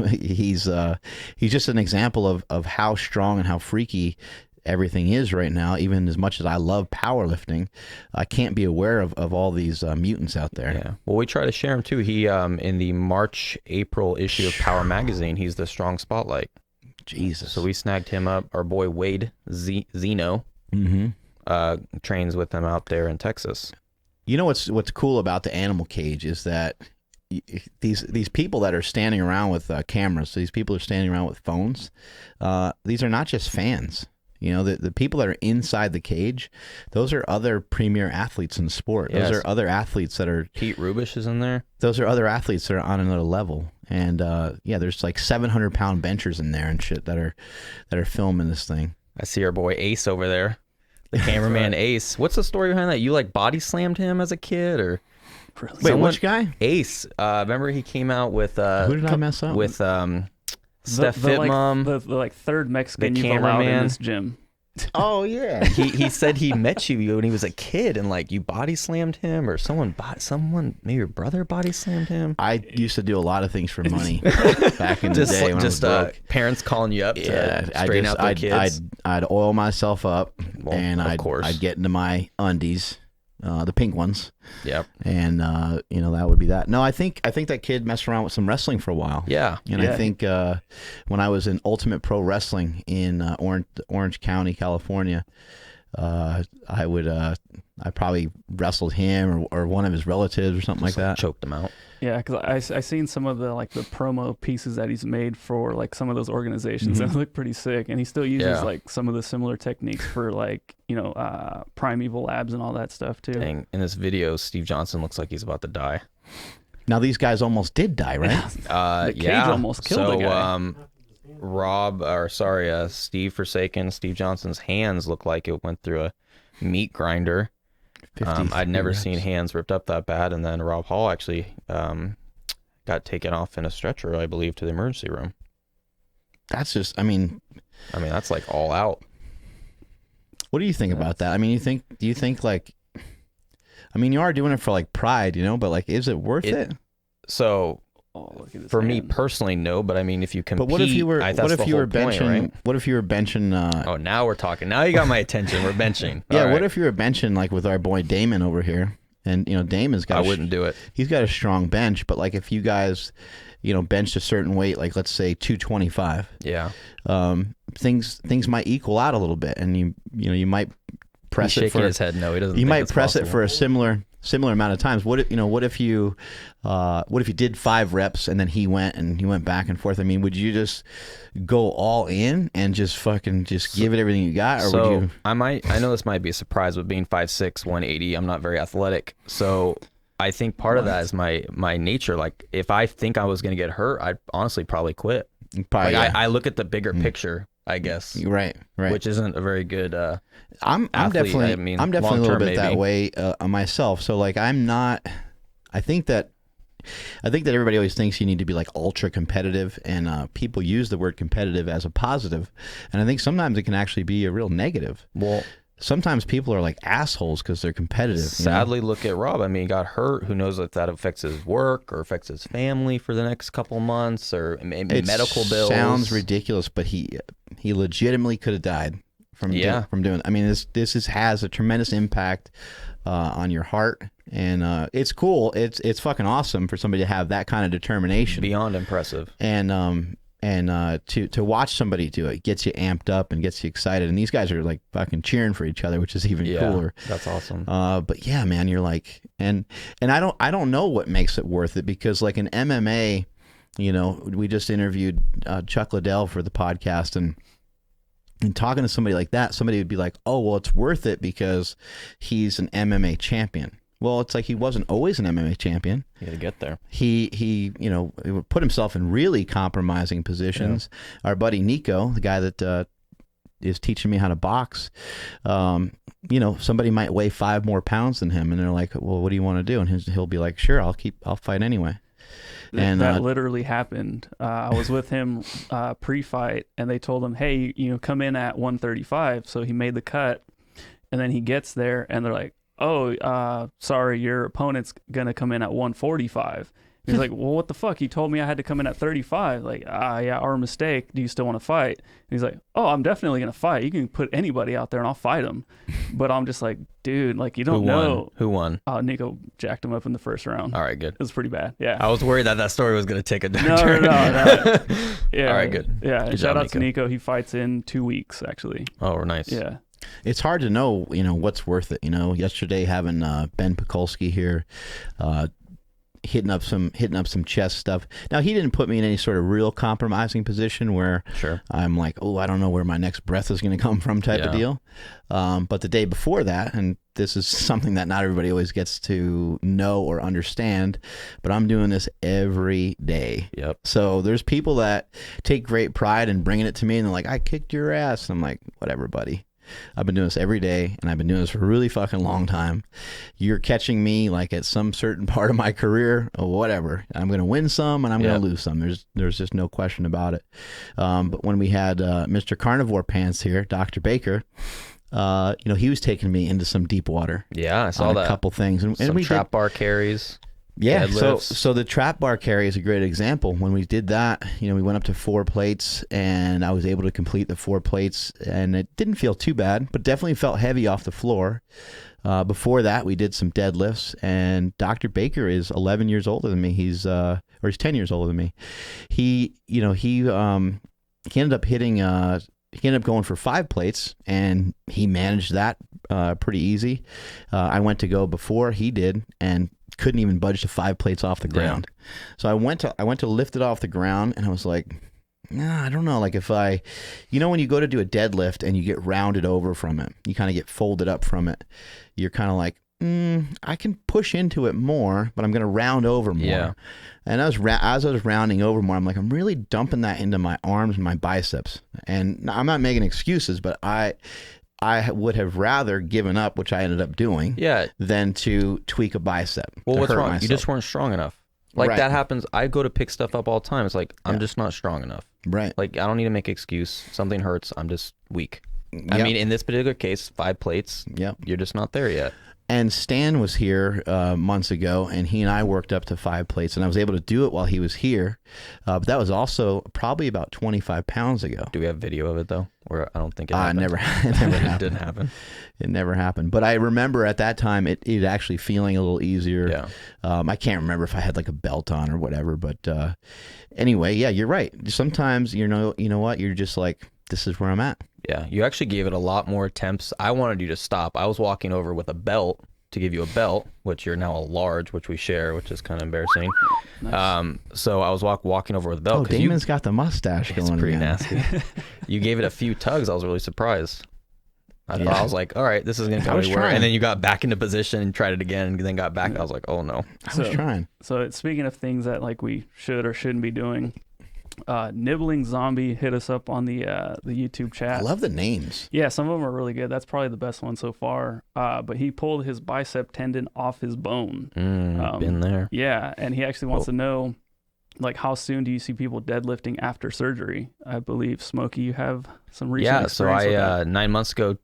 he's just an example of how strong and how freaky everything is right now. Even as much as I love powerlifting, I can't be aware of all these mutants out there. Yeah. Well, we try to share him too. He in the March-April issue of Power Magazine, he's the strong spotlight. Jesus. So we snagged him up. Our boy Wade Zeno. Mm-hmm. Trains with them out there in Texas. You know what's cool about the animal cage is that these people that are standing around with cameras, so these people are standing around with phones. These are not just fans. The people that are inside the cage, those are other premier athletes in the sport. Yes. Those are other athletes that are... Pete Rubish is in there. Those are other athletes that are on another level. And there's like 700-pound benchers in there and shit that are filming this thing. I see our boy Ace over there. The cameraman right. Ace. What's the story behind that? You like body slammed him as a kid, or really? Wait, which guy? Ace. Remember he came out with who did I mess up with? Steph Fitmom, the like third Mexican you've allowed in this gym. Oh yeah. he said he met you when he was a kid and like you body slammed him, or someone maybe your brother body slammed him. I used to do a lot of things for money back in the day when I was broke. Parents calling you up to straighten out their kids. I'd oil myself up and I'd get into my undies, the pink ones. Yep. And that would be that. No, I think that kid messed around with some wrestling for a while. Yeah. And I think when I was in Ultimate Pro Wrestling in Orange County, California, I probably wrestled him or one of his relatives or something like that. Choked him out. Yeah, because I seen some of the promo pieces that he's made for like some of those organizations and they look pretty sick. And he still uses like some of the similar techniques for Primeval Labs and all that stuff too. Dang. In this video, Steve Johnson looks like he's about to die. Now these guys almost did die, right? The cage almost killed the guy. Steve Forsaken, Steve Johnson's hands look like it went through a meat grinder. I'd never seen hands ripped up that bad. And then Rob Hall actually got taken off in a stretcher, I believe, to the emergency room. That's just, I mean, that's like all out. what do you think about that? I mean, do you think like, I mean, you are doing it for like pride, but like, is it worth it? So look at this for me hand. personally, no, but I mean, if you compete, But what if you were, benching, right? what if you were benching, Oh, now we're talking. Now you got my attention. We're benching. yeah, All what right. if you were benching like with our boy Damon over here? And, Damon's got, I wouldn't do it. He's got a strong bench, but like if you guys, benched a certain weight, like let's say 225, Yeah. things might equal out a little bit, and you might press He's it shaking for his head. No, he doesn't. you think might it's press it possible. for a similar amount of times. What if you did 5 reps and then he went back and forth? I mean, would you just go all in and just fucking give it everything you got, or so would you? I know this might be a surprise, but being 5'6", 180, I'm not very athletic. So I think part of that is my nature. Like if I think I was going to get hurt, I'd honestly probably quit. Probably, Like yeah. I look at the bigger picture, I guess. Right. Which isn't a very good I'm athlete. definitely I mean, a little long-term, bit that maybe. way myself. So like I'm not. I think that everybody always thinks you need to be like ultra competitive, and people use the word competitive as a positive, and I think sometimes it can actually be a real negative. Well, Sometimes people are like assholes because they're competitive. sadly, look at Rob. I mean, he got hurt. Who knows if that affects his work or affects his family for the next couple months, or maybe medical bills. Sounds ridiculous, but he legitimately could have died from doing. I mean, this has a tremendous impact on your heart, and it's cool. It's fucking awesome for somebody to have that kind of determination. Beyond impressive. And to watch somebody do it gets you amped up and gets you excited. And these guys are like fucking cheering for each other, which is even cooler. That's awesome. But yeah, man, you're like, and I don't know what makes it worth it, because like in MMA, we just interviewed Chuck Liddell for the podcast, and talking to somebody like that, somebody would be like, oh, well, it's worth it because he's an MMA champion. Well, it's like he wasn't always an MMA champion. You gotta get there. He would put himself in really compromising positions. Yeah. Our buddy Nico, the guy that is teaching me how to box, somebody might weigh 5 more pounds than him, and they're like, well, what do you want to do? And he'll be like, sure, I'll fight anyway. And that literally happened. I was with him pre-fight, and they told him, hey, come in at 135. So he made the cut, and then he gets there, and they're like, oh, sorry, your opponent's going to come in at 145. He's like, well, what the fuck? He told me I had to come in at 35. Like, yeah, our mistake. Do you still want to fight? And he's like, oh, I'm definitely going to fight. You can put anybody out there and I'll fight him. But I'm just like, dude, like, you don't know. Who won? Nico jacked him up in the first round. All right, good. It was pretty bad. Yeah. I was worried that story was going to take a dark No. turn. Yeah. All right, good. Yeah. Good Shout job, out to Nico. He fights in 2 weeks, actually. Oh, nice. Yeah. It's hard to know, what's worth it. Yesterday having Ben Pekulski here, hitting up some chest stuff. Now, he didn't put me in any sort of real compromising position where I'm like, oh, I don't know where my next breath is going to come from type of deal. But the day before that, and this is something that not everybody always gets to know or understand, but I'm doing this every day. Yep. So there's people that take great pride in bringing it to me, and they're like, I kicked your ass. And I'm like, whatever, buddy. I've been doing this every day, and I've been doing this for a really fucking long time. You're catching me like at some certain part of my career or whatever. I'm going to win some and I'm going to lose some. There's just no question about it. But when we had Mr. Carnivore Pants here, Dr. Baker, he was taking me into some deep water. Yeah, I saw that. A couple things. And some we trap bar carries. Yeah, deadlifts. so the trap bar carry is a great example. When we did that, we went up to 4 plates, and I was able to complete the 4 plates, and it didn't feel too bad, but definitely felt heavy off the floor. Before that, we did some deadlifts, and Dr. Baker is 11 years older than me. He's 10 years older than me. He ended up hitting. He ended up going for 5 plates, and he managed that pretty easy. I went to go before he did, and couldn't even budge to 5 plates off the ground. So I went to lift it off the ground, and I was like, nah, I don't know. Like if when you go to do a deadlift and you get rounded over from it, you kind of get folded up from it. You're kind of like, I can push into it more, but I'm going to round over more. Yeah. And as I was rounding over more, I'm like, I'm really dumping that into my arms and my biceps. And I'm not making excuses, but I would have rather given up, which I ended up doing, than to tweak a bicep. Well, what's wrong? Myself. You just weren't strong enough. Like Right. that happens. I go to pick stuff up all the time. It's like, I'm Yeah. just not strong enough. Right. Like I don't need to make excuse. Something hurts. I'm just weak. I Yep. mean, in this particular case, 5 plates. Yep. You're just not there yet. And Stan was here months ago, and he and I worked up to 5 plates, and I was able to do it while he was here. But that was also probably about 25 pounds ago. Do we have video of it though? Or I don't think it happened. It never happened. It didn't happen. It never happened. But I remember at that time it actually feeling a little easier. Yeah. I can't remember if I had like a belt on or whatever. But anyway, yeah, you're right. Sometimes you know what, you're just like, this is where I'm at. Yeah, you actually gave it a lot more attempts. I wanted you to stop. I was walking over with a belt to give you a belt, which you're now a large, which we share, which is kind of embarrassing. Nice. So I was walking over with a belt. Oh, 'cause Damon's got the mustache it's going. pretty again. nasty. You gave it a few tugs. I was really surprised. I Yeah. was like, all right, this is going to I go was anywhere. trying. And then you got back into position and tried it again and then got back. I was like, oh no. I was trying. So speaking of things that like we should or shouldn't be doing, Nibbling Zombie hit us up on the YouTube chat. I love the names. Yeah, some of them are really good. That's probably the best one so far. But he pulled his bicep tendon off his bone. Been there. Yeah, and he actually wants to know, like, how soon do you see people deadlifting after surgery? I believe, Smokey, you have some recent Yeah, so experience with I that. 9 months ago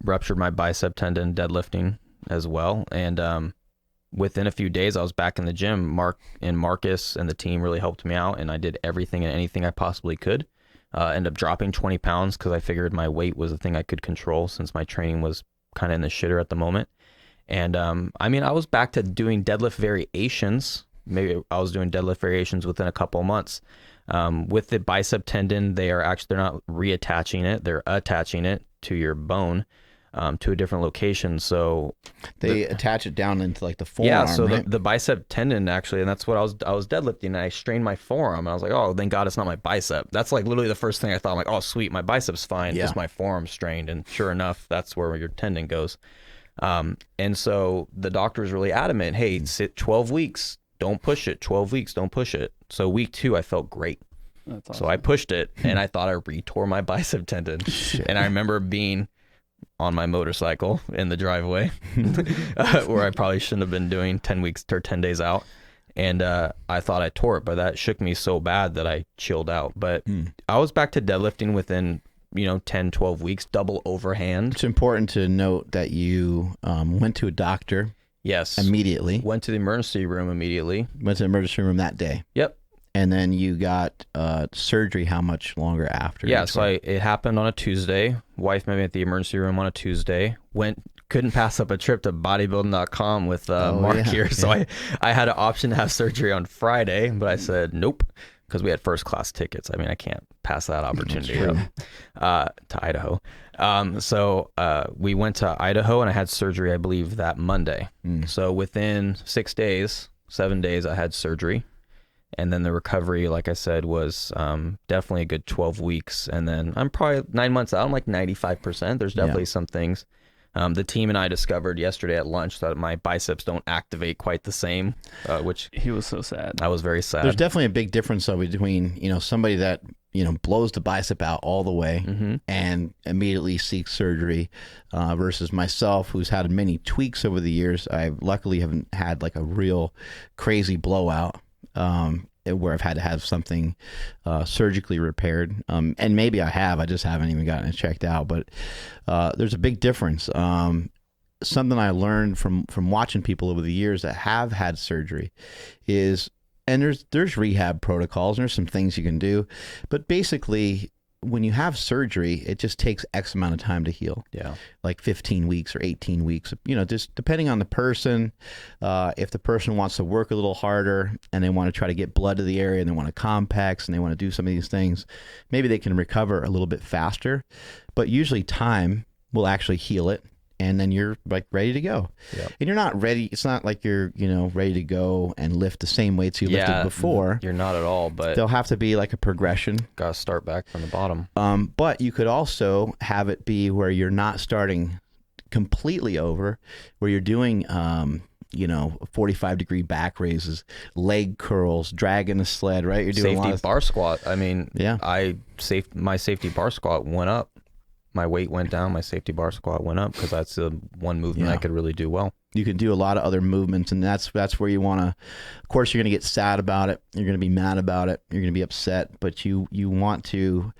ruptured my bicep tendon deadlifting as well, and within a few days I was back in the gym. Marcus and the team really helped me out, and I did everything and anything I possibly could. Ended up dropping 20 pounds because I figured my weight was the thing I could control since my training was kind of in the shitter at the moment. And I mean, I was back to doing deadlift variations. Maybe I was doing deadlift variations within a couple of months. With the bicep tendon, they're not reattaching it, they're attaching it to your bone, to a different location. So They attach it down into like the forearm. yeah, so right? the bicep tendon actually, and that's what I was deadlifting, and I strained my forearm, and I was like, oh, thank God it's not my bicep. That's like literally the first thing I thought. I'm like, oh, sweet, my bicep's fine. Yeah. Just my forearm's strained, and sure enough, that's where your tendon goes. And so the doctor was really adamant. Hey, sit 12 weeks, don't push it. 12 weeks, don't push it. So week 2, I felt great. That's awesome. So I pushed it, and I thought I retore my bicep tendon. And I remember being on my motorcycle in the driveway where I probably shouldn't have been doing 10 weeks or 10 days out. And I thought I tore it, but that shook me so bad that I chilled out. But I was back to deadlifting within, 10, 12 weeks, double overhand. It's important to note that you went to a doctor Yes. immediately. Went to the emergency room immediately. Went to the emergency room that day. Yep. And then you got surgery how much longer after? Yeah, so it happened on a Tuesday. Wife met me at the emergency room on a Tuesday. Couldn't pass up a trip to bodybuilding.com with Mark yeah, here. So I had an option to have surgery on Friday, but I said nope, because we had first class tickets. I mean, I can't pass that opportunity up to Idaho. So we went to Idaho, and I had surgery, I believe, that Monday. So within 7 days, I had surgery. And then the recovery, like I said, was definitely a good 12 weeks. And then I'm probably 9 months out. I'm like 95%. There's definitely some things. The team and I discovered yesterday at lunch that my biceps don't activate quite the same, which he was so sad. I was very sad. There's definitely a big difference though between somebody that blows the bicep out all the way and immediately seeks surgery versus myself, who's had many tweaks over the years. I luckily haven't had like a real crazy blowout. Where I've had to have something surgically repaired, and maybe I just haven't even gotten it checked out. But there's a big difference. Something I learned from watching people over the years that have had surgery is, and there's rehab protocols and there's some things you can do, but basically when you have surgery, it just takes X amount of time to heal. Yeah. Like 15 weeks or 18 weeks, just depending on the person. If the person wants to work a little harder and they want to try to get blood to the area and they want to complex and they want to do some of these things, maybe they can recover a little bit faster, but usually time will actually heal it. And then you're like ready to go. Yep. And you're not ready. It's not like you're, ready to go and lift the same weights you lifted before. You're not at all, but There'll have to be like a progression. gotta start back from the bottom. But you could also have it be where you're not starting completely over, where you're doing, 45-degree back raises, leg curls, dragging a sled, right? You're doing Safety a lot of bar squat. I mean, Yeah. my safety bar squat went up. my weight went down, my safety bar squat went up because that's the one movement I could really do well. You can do a lot of other movements, and that's where you want to. Of course, you're going to get sad about it. You're going to be mad about it. You're going to be upset, but you want to,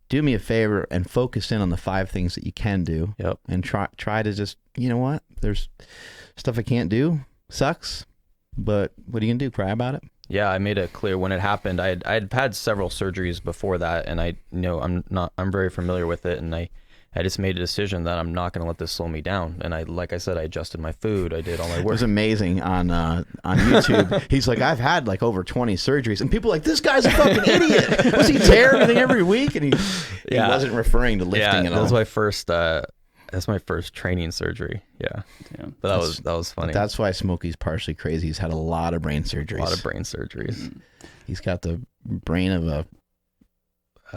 do me a favor and focus in on the 5 things that you can do. Yep. And try to just, you know what? There's stuff I can't do. Sucks, but what are you going to do? Cry about it? Yeah, I made it clear when it happened. I'd had several surgeries before that, and I'm very familiar with it, and I just made a decision that I'm not going to let this slow me down. And like I said, I adjusted my food. I did all my work. It was amazing on YouTube. He's like, I've had like over 20 surgeries, and people are like, this guy's a fucking idiot. Was he tear everything every week? And he wasn't referring to lifting at all. That's my first training surgery. Yeah. But that was funny. That's why Smokey's partially crazy. He's had a lot of brain surgeries. He's got the brain of a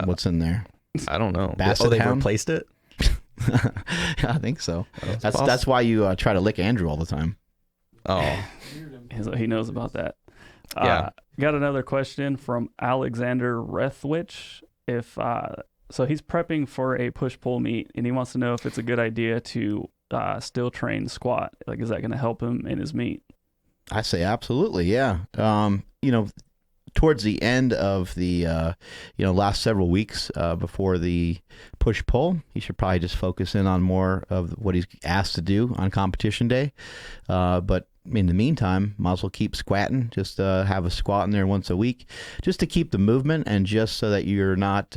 what's in there? I don't know. Basset they hound? replaced it? I think so. That's why you try to lick Andrew all the time. Oh. He knows about that. Yeah. Got another question from Alexander Rethwich. So he's prepping for a push-pull meet, and he wants to know if it's a good idea to still train squat. Like, is that going to help him in his meet? I say absolutely, yeah. Towards the end of the last several weeks before the push-pull, he should probably just focus in on more of what he's asked to do on competition day. But in the meantime, might as well keep squatting. Just have a squat in there once a week, just to keep the movement and just so that you're not,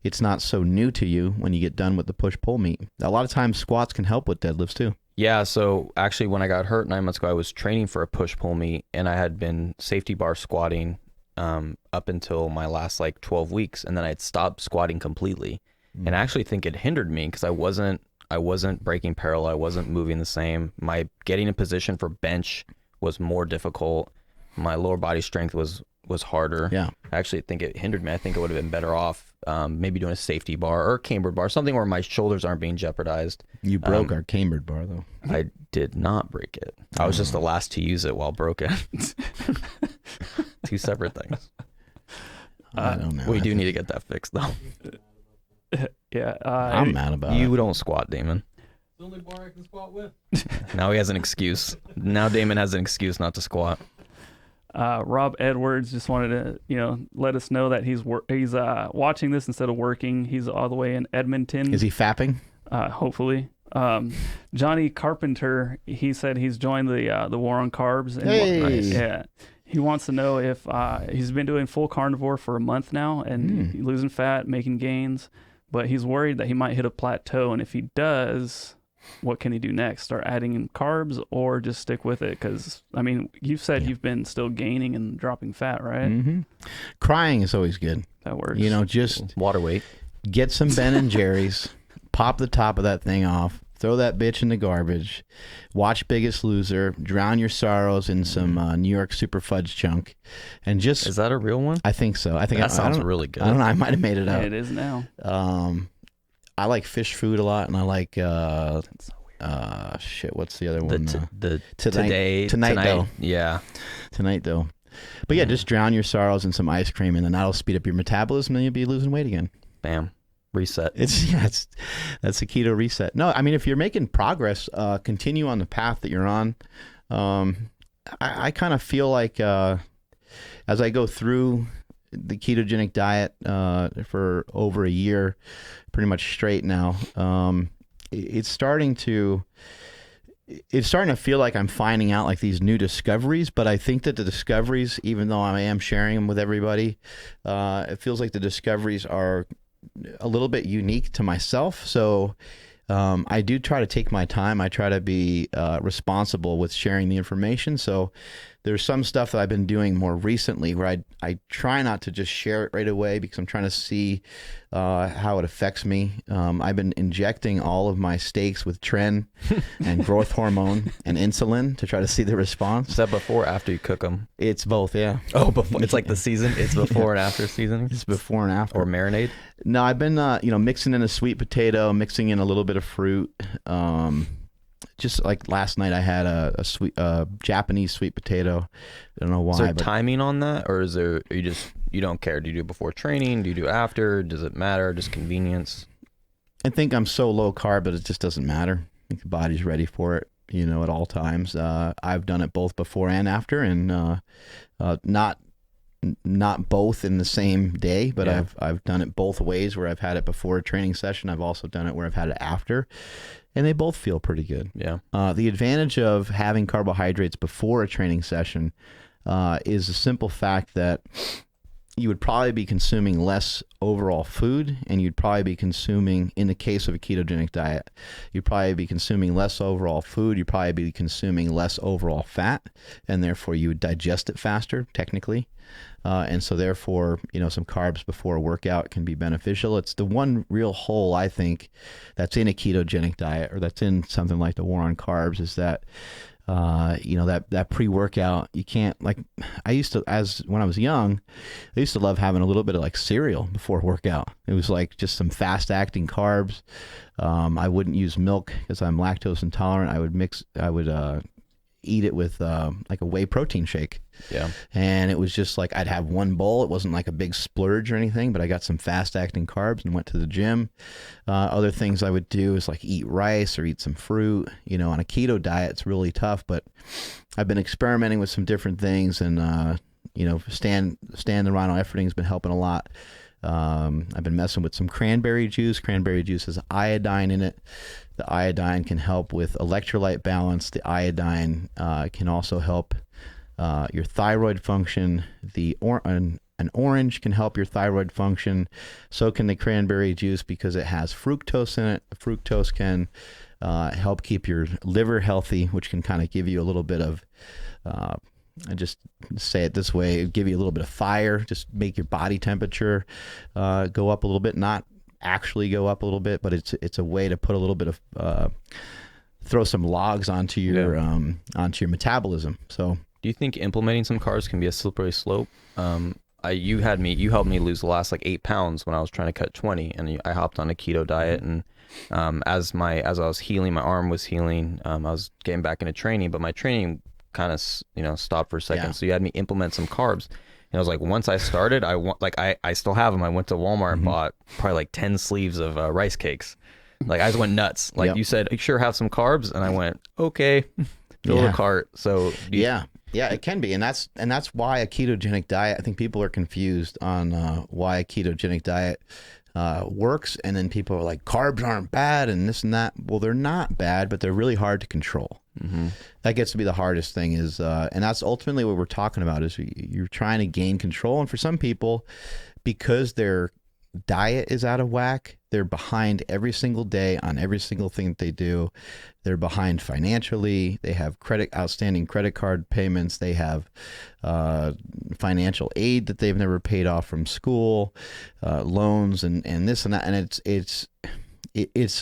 it's not so new to you when you get done with the push-pull meet. A lot of times squats can help with deadlifts too. Yeah, so actually when I got hurt 9 months ago, I was training for a push-pull meet, and I had been safety bar squatting up until my last 12 weeks, and then I'd stopped squatting completely. And I actually think it hindered me because I wasn't breaking parallel. I wasn't moving the same. My getting in position for bench was more difficult. My lower body strength was harder. Yeah. I actually think it hindered me. I think it would have been better off maybe doing a safety bar or a cambered bar, something where my shoulders aren't being jeopardized. You broke our cambered bar, though. I did not break it. I was just the last to use it while broken. 2 separate things. I don't know. We do need to get that fixed, though. Yeah. I'm mad about it. You don't squat, Damon. It's the only bar I can squat with. Now he has an excuse. Now Damon has an excuse not to squat. Rob Edwards just wanted to, let us know that he's watching this instead of working. He's all the way in Edmonton. Is he fapping? Hopefully. Johnny Carpenter, he said he's joined the War on Carbs. And Hey. Yeah. He wants to know if he's been doing full carnivore for a month now and losing fat, making gains, but he's worried that he might hit a plateau. And if he does, what can he do next? Start adding in carbs or just stick with it? Because, you've said you've been still gaining and dropping fat, right? Mm-hmm. Crying is always good. That works. Just water weight. Get some Ben and Jerry's, pop the top of that thing off, throw that bitch in the garbage, watch Biggest Loser, drown your sorrows in some New York Super Fudge chunk, and just... Is that a real one? I think so. That sounds really good. I don't know. I might have made it up. Yeah, it is now. I like fish food a lot, and I like... what's the other one? Tonight though. Yeah. Tonight though. But yeah, just drown your sorrows in some ice cream, and then that'll speed up your metabolism, and you'll be losing weight again. Bam. Reset. That's a keto reset. No, if you're making progress, continue on the path that you're on. I kind of feel like as I go through the ketogenic diet for over a year, pretty much straight now, it's starting to feel like I'm finding out these new discoveries, but I think that the discoveries, even though I am sharing them with everybody, it feels like the discoveries are a little bit unique to myself. So I do try to take my time. I try to be responsible with sharing the information. So there's some stuff that I've been doing more recently where I try not to just share it right away because I'm trying to see how it affects me. I've been injecting all of my steaks with tren and growth hormone and insulin to try to see the response. Is that before or after you cook them? It's both, yeah. Oh, before. It's like the season. It's before and after seasoning? It's before and after. Or marinade? No, I've been, mixing in a sweet potato, mixing in a little bit of fruit. Just like last night, I had a sweet Japanese sweet potato. I don't know why. Is there timing on that, or is there? You don't care? Do you do it before training? Do you do after? Does it matter? Just convenience? think I'm so low carb that it just doesn't matter. I think the body's ready for it, at all times. I've done it both before and after, and not both in the same day, but Yeah. I've done it both ways, where I've had it before a training session. I've also done it where I've had it after, and they both feel pretty good. Yeah. The advantage of having carbohydrates before a training session is the simple fact that you would probably be consuming less overall food, and you'd probably be consuming, in the case of a ketogenic diet, you'd probably be consuming less overall food, you'd probably be consuming less overall fat, and therefore you would digest it faster, technically. And so therefore, some carbs before a workout can be beneficial. It's the one real hole, I think, that's in a ketogenic diet, or that's in something like the War on Carbs, is that that pre-workout, you can't, like, when I was young, I used to love having a little bit of like cereal before workout. It was like just some fast acting carbs. I wouldn't use milk because I'm lactose intolerant. I would eat it with like a whey protein shake. Yeah. And it was just like, I'd have one bowl. It wasn't like a big splurge or anything, but I got some fast acting carbs and went to the gym. Other things I would do is like eat rice or eat some fruit. On a keto diet, it's really tough, but I've been experimenting with some different things, and Stan the Rhino Efforting has been helping a lot. I've been messing with some cranberry juice. Cranberry juice has iodine in it. The iodine can help with electrolyte balance. The iodine can also help your thyroid function. An orange can help your thyroid function. So can the cranberry juice, because it has fructose in it. Fructose can help keep your liver healthy, which can kind of give you a little bit of, I just say it this way, give you a little bit of fire, just make your body temperature go up a little bit, not actually go up a little bit, but it's a way to put a little bit of throw some logs onto your metabolism. So Do you think implementing some carbs can be a slippery slope? You helped me lose the last like 8 pounds when I was trying to cut 20, and I hopped on a keto diet, and as I was healing, my arm was healing. I was getting back into training, but my training kind of stopped for a second. Yeah. So you had me implement some carbs. And I was like, once I started, I still have them. I went to Walmart and bought probably like 10 sleeves of rice cakes. Like, I just went nuts. Like, you said, sure, have some carbs, and I went, okay, fill the cart. So yeah, it can be, and that's why a ketogenic diet. I think people are confused on why a ketogenic diet works, and then people are like, carbs aren't bad and this and that. Well, they're not bad, but they're really hard to control. That gets to be the hardest thing, is and that's ultimately what we're talking about, is you're trying to gain control. And for some people, because their diet is out of whack, they're behind every single day on every single thing that they do. They're behind financially. They have outstanding credit card payments. They have financial aid that they've never paid off from school, loans, and this and that. And it's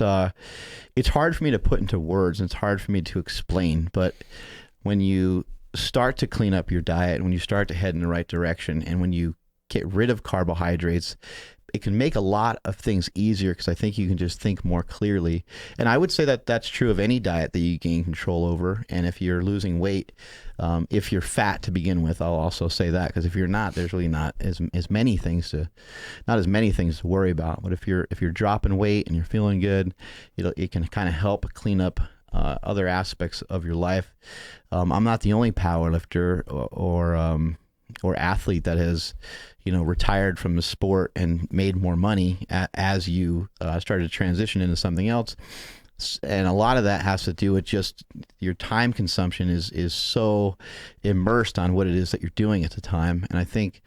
hard for me to put into words, and it's hard for me to explain. But when you start to clean up your diet, when you start to head in the right direction, and when you get rid of carbohydrates, it can make a lot of things easier, because I think you can just think more clearly. And I would say that that's true of any diet that you gain control over. And if you're losing weight, if you're fat to begin with, I'll also say that, because if you're not, there's really not as many things to worry about. But if you're dropping weight and you're feeling good, it can kind of help clean up other aspects of your life. I'm not the only power lifter or athlete that has retired from the sport and made more money as you started to transition into something else. And a lot of that has to do with just your time consumption is so immersed on what it is that you're doing at the time. And I think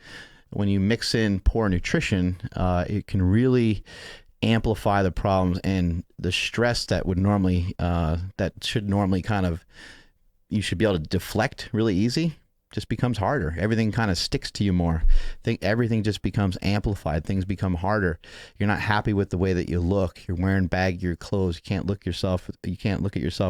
when you mix in poor nutrition, it can really amplify the problems, and the stress that would normally you should be able to deflect really easy, just becomes harder. Everything kind of sticks to you more. I think everything just becomes amplified. Things become harder. You're not happy with the way that you look. You're wearing baggier clothes. You can't look at yourself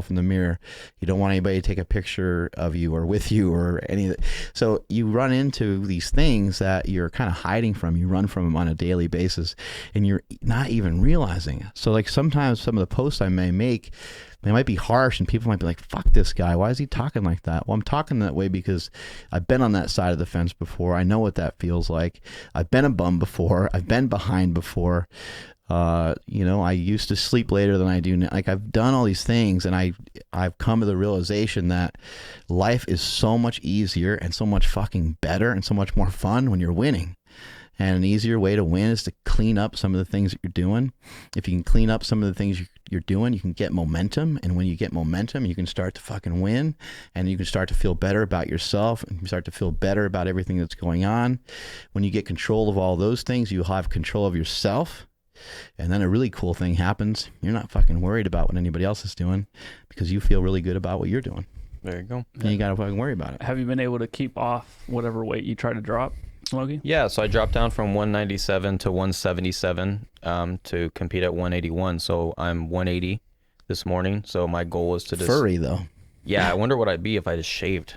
in the mirror. You don't want anybody to take a picture of you or with you or any of that. So you run into these things that you're kind of hiding from. You run from them on a daily basis, and you're not even realizing it. So like sometimes some of the posts I may make, they might be harsh, and people might be like, fuck this guy. Why is he talking like that? Well, I'm talking that way because I've been on that side of the fence before. I know what that feels like. I've been a bum before. I've been behind before. I used to sleep later than I do now. Like, I've done all these things, and I've come to the realization that life is so much easier and so much fucking better and so much more fun when you're winning. And an easier way to win is to clean up some of the things that you're doing. If you can clean up some of the things you're doing, you can get momentum. And when you get momentum, you can start to fucking win. And you can start to feel better about yourself. And you start to feel better about everything that's going on. When you get control of all those things, you'll have control of yourself. And then a really cool thing happens. You're not fucking worried about what anybody else is doing because you feel really good about what you're doing. There you go. And you got to fucking worry about it. Have you been able to keep off whatever weight you try to drop, Smokey? Yeah, so I dropped down from 197 to 177 to compete at 181. So I'm 180 this morning. So my goal was to just... Furry, though. Yeah, I wonder what I'd be if I just shaved.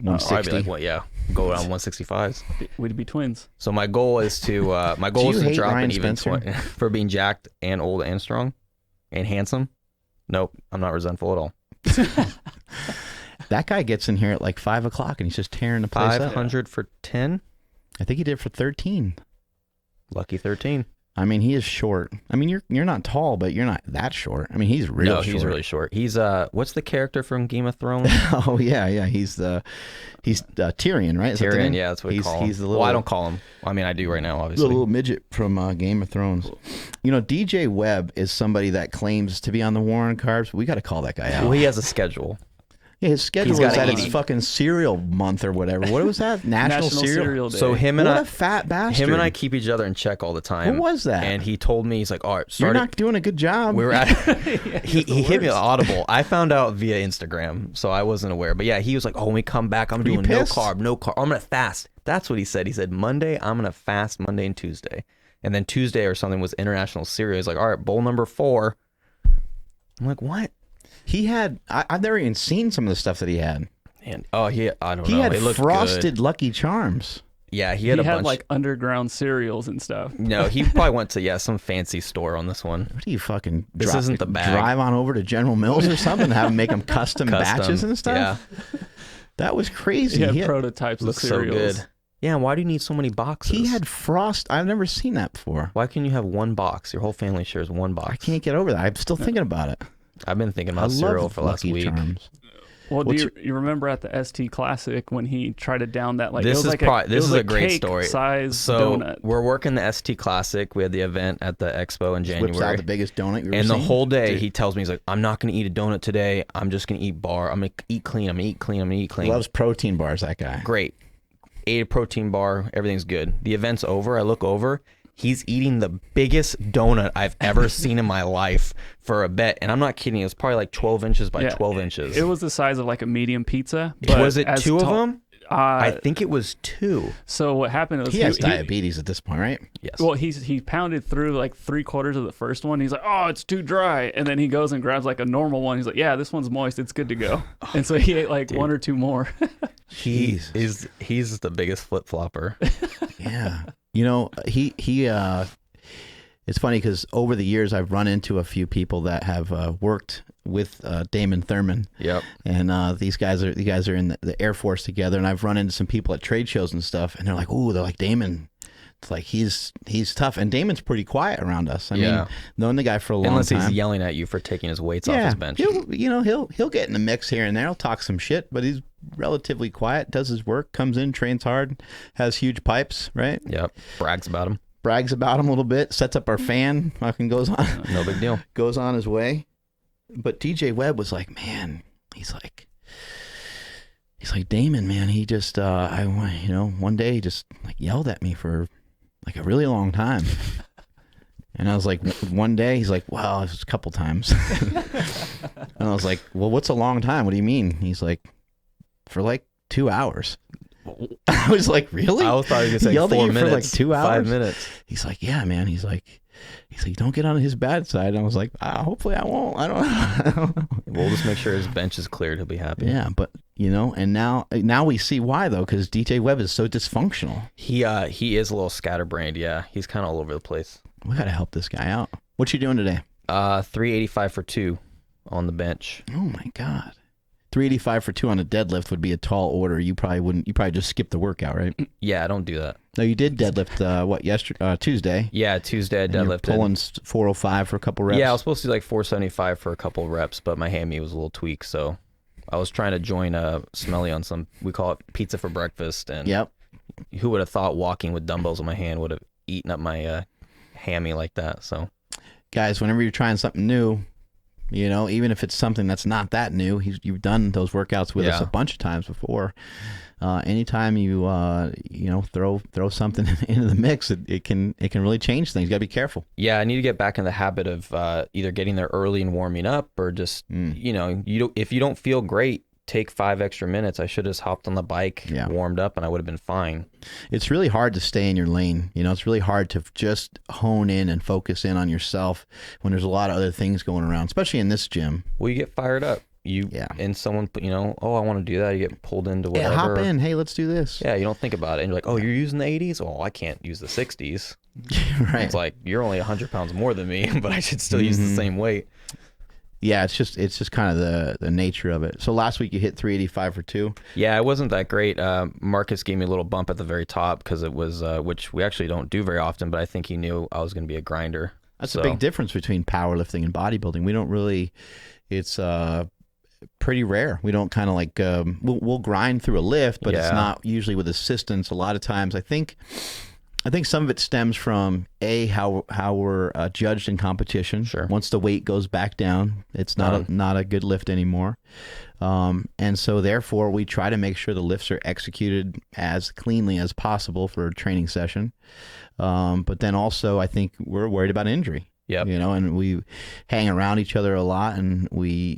160. I'd be like, what? Yeah, go around 165s. We'd be twins. So my goal is to drop Ryan an even Spencer? 20 for being jacked and old and strong and handsome. Nope, I'm not resentful at all. That guy gets in here at like 5 o'clock and he's just tearing the place up. 500 for 10. I think he did for 13. Lucky 13. I mean, he is short. I mean, you're not tall, but you're not that short. I mean, he's real short. No, he's really short. He's what's the character from Game of Thrones? Oh yeah. He's Tyrion, right? Is that the Tyrion, name? yeah, that's what we call him. He's the little. Well, I don't call him. I mean, I do right now, The obviously. little midget from Game of Thrones. DJ Webb is somebody that claims to be on the war on carbs. We got to call that guy out. Well, he has a schedule. Yeah, his schedule He's was gotta at eat. its fucking cereal month or whatever. What was that? National Cereal Day. So him What and a fat bastard. him and I keep each other in check all the time. What was that? And he told me, he's like, all right, You're started. not doing a good job. We were at. he hit me audible. I found out via Instagram, so I wasn't aware. But yeah, he was like, "Oh, when we come back, I'm doing no pissed? carb. I'm gonna fast." That's what he said. He said Monday, I'm gonna fast Monday and Tuesday, and then Tuesday or something was International Cereal. He's like, "All right, bowl number 4." I'm like, "What?" He had. I've never even seen some of the stuff that he had. And I don't know. He had It looked frosted good. Lucky Charms. Yeah, he had a bunch. like underground cereals and stuff. No, he probably went to some fancy store on this one. What do you fucking This isn't the bag. drive on over to General Mills or something and have them make them custom batches and stuff? Yeah, That was crazy. He had prototypes of looks so cereals. good. Yeah, why do you need so many boxes? He had frost. I've never seen that before. Why can you have one box? Your whole family shares one box. I can't get over that. I'm still thinking about it. I've been thinking I about cereal love for last Lucky week. Charms. Well, do you remember at the ST Classic when he tried to down that This it was is a a great cake story. size So donut. we're working the ST Classic. We had the event at the expo in Whips out January. the biggest donut you've ever And the seen. whole day he tells me, he's like, I'm not going to eat a donut today. I'm just going to eat bar. I'm going to eat clean. I'm going to eat clean. I'm going to eat clean. Loves protein bars, that guy. Great. Ate a protein bar. Everything's good. The event's over. I look over. He's eating the biggest donut I've ever seen in my life for a bet. And I'm not kidding. It was probably like 12 inches by 12 inches. It was the size of like a medium pizza. But Was it as 2 of tall- them? I think it was 2. So what happened was He has diabetes at this point, right? Yes. Well, he pounded through like 3/4 of the first one. He's like, "Oh, it's too dry," and then he goes and grabs like a normal one. He's like, "Yeah, this one's moist. It's good to go." And so he ate like one or two more. he's the biggest flip flopper. Yeah. It's funny because over the years I've run into a few people that have worked with Damon Thurman. Yep. And these guys are in the Air Force together, and I've run into some people at trade shows and stuff, and they're like, Damon. It's like he's tough, and Damon's pretty quiet around us. I mean, known the guy for a long Unless time. he's yelling at you for taking his weights off his bench. He'll get in the mix here and there. He'll talk some shit, but he's relatively quiet. Does his work, comes in, trains hard, has huge pipes, right? Yep. Brags about him. Brags about him a little bit. Sets up our fan. Fucking goes on. No big deal. Goes on his way. But DJ Webb was like, man, he's like Damon, man. He just, one day he just like yelled at me for like a really long time. And I was like, one day, he's like, well, it was a couple times. And I was like, well, what's a long time? What do you mean? He's like, for like 2 hours. I was like, really? I thought he was going to say 4 minutes. For like 2 hours? 5 minutes. He's like, yeah, man. He's like, don't get on his bad side. And I was like, hopefully I won't. I don't know. We'll just make sure his bench is cleared. He'll be happy. Yeah, but and now we see why though, because DJ Webb is so dysfunctional. He is a little scatterbrained. Yeah, he's kind of all over the place. We got to help this guy out. What you doing today? 385 for 2 on the bench. Oh my God. 385 for 2 on a deadlift would be a tall order. You probably just skip the workout, right? Yeah, I don't do that. No, you did deadlift Tuesday. Yeah, Tuesday I And you're deadlifted. pulling 405 for a couple reps. Yeah, I was supposed to do like 475 for a couple reps, but my hammy was a little tweaked, so I was trying to join Smelly on some, we call it pizza for breakfast, and Yep. who would have thought walking with dumbbells in my hand would have eaten up my hammy like that? So, Guys, whenever you're trying something new, even if it's something that's not that new, you've done those workouts with us a bunch of times before. Anytime you throw something into the mix, it can really change things. You got to be careful. yeah, I need to get back in the habit of either getting there early and warming up, or just if you don't feel great, take 5 extra minutes. I should have just hopped on the bike, warmed up, and I would have been fine. It's really hard to stay in your lane. It's really hard to just hone in and focus in on yourself when there's a lot of other things going around, especially in this gym. Well, you get fired up. And someone, oh, I want to do that. You get pulled into whatever. Yeah, hop in. Hey, let's do this. Yeah, you don't think about it. And you're like, oh, you're using the 80s? Oh, I can't use the 60s. Right. It's like, you're only 100 pounds more than me, but I should still use the same weight. Yeah, it's just kind of the nature of it. So last week you hit 385 for 2. Yeah, it wasn't that great. Marcus gave me a little bump at the very top because it was, which we actually don't do very often, but I think he knew I was going to be a grinder. That's a big difference between powerlifting and bodybuilding. We don't really, it's pretty rare. We don't kind of like, we'll grind through a lift, but it's not usually with assistance. A lot of times, I think some of it stems from how we're judged in competition. Sure. Once the weight goes back down, it's not a good lift anymore. And so therefore we try to make sure the lifts are executed as cleanly as possible for a training session. But then also I think we're worried about injury. Yep. And we hang around each other a lot, and we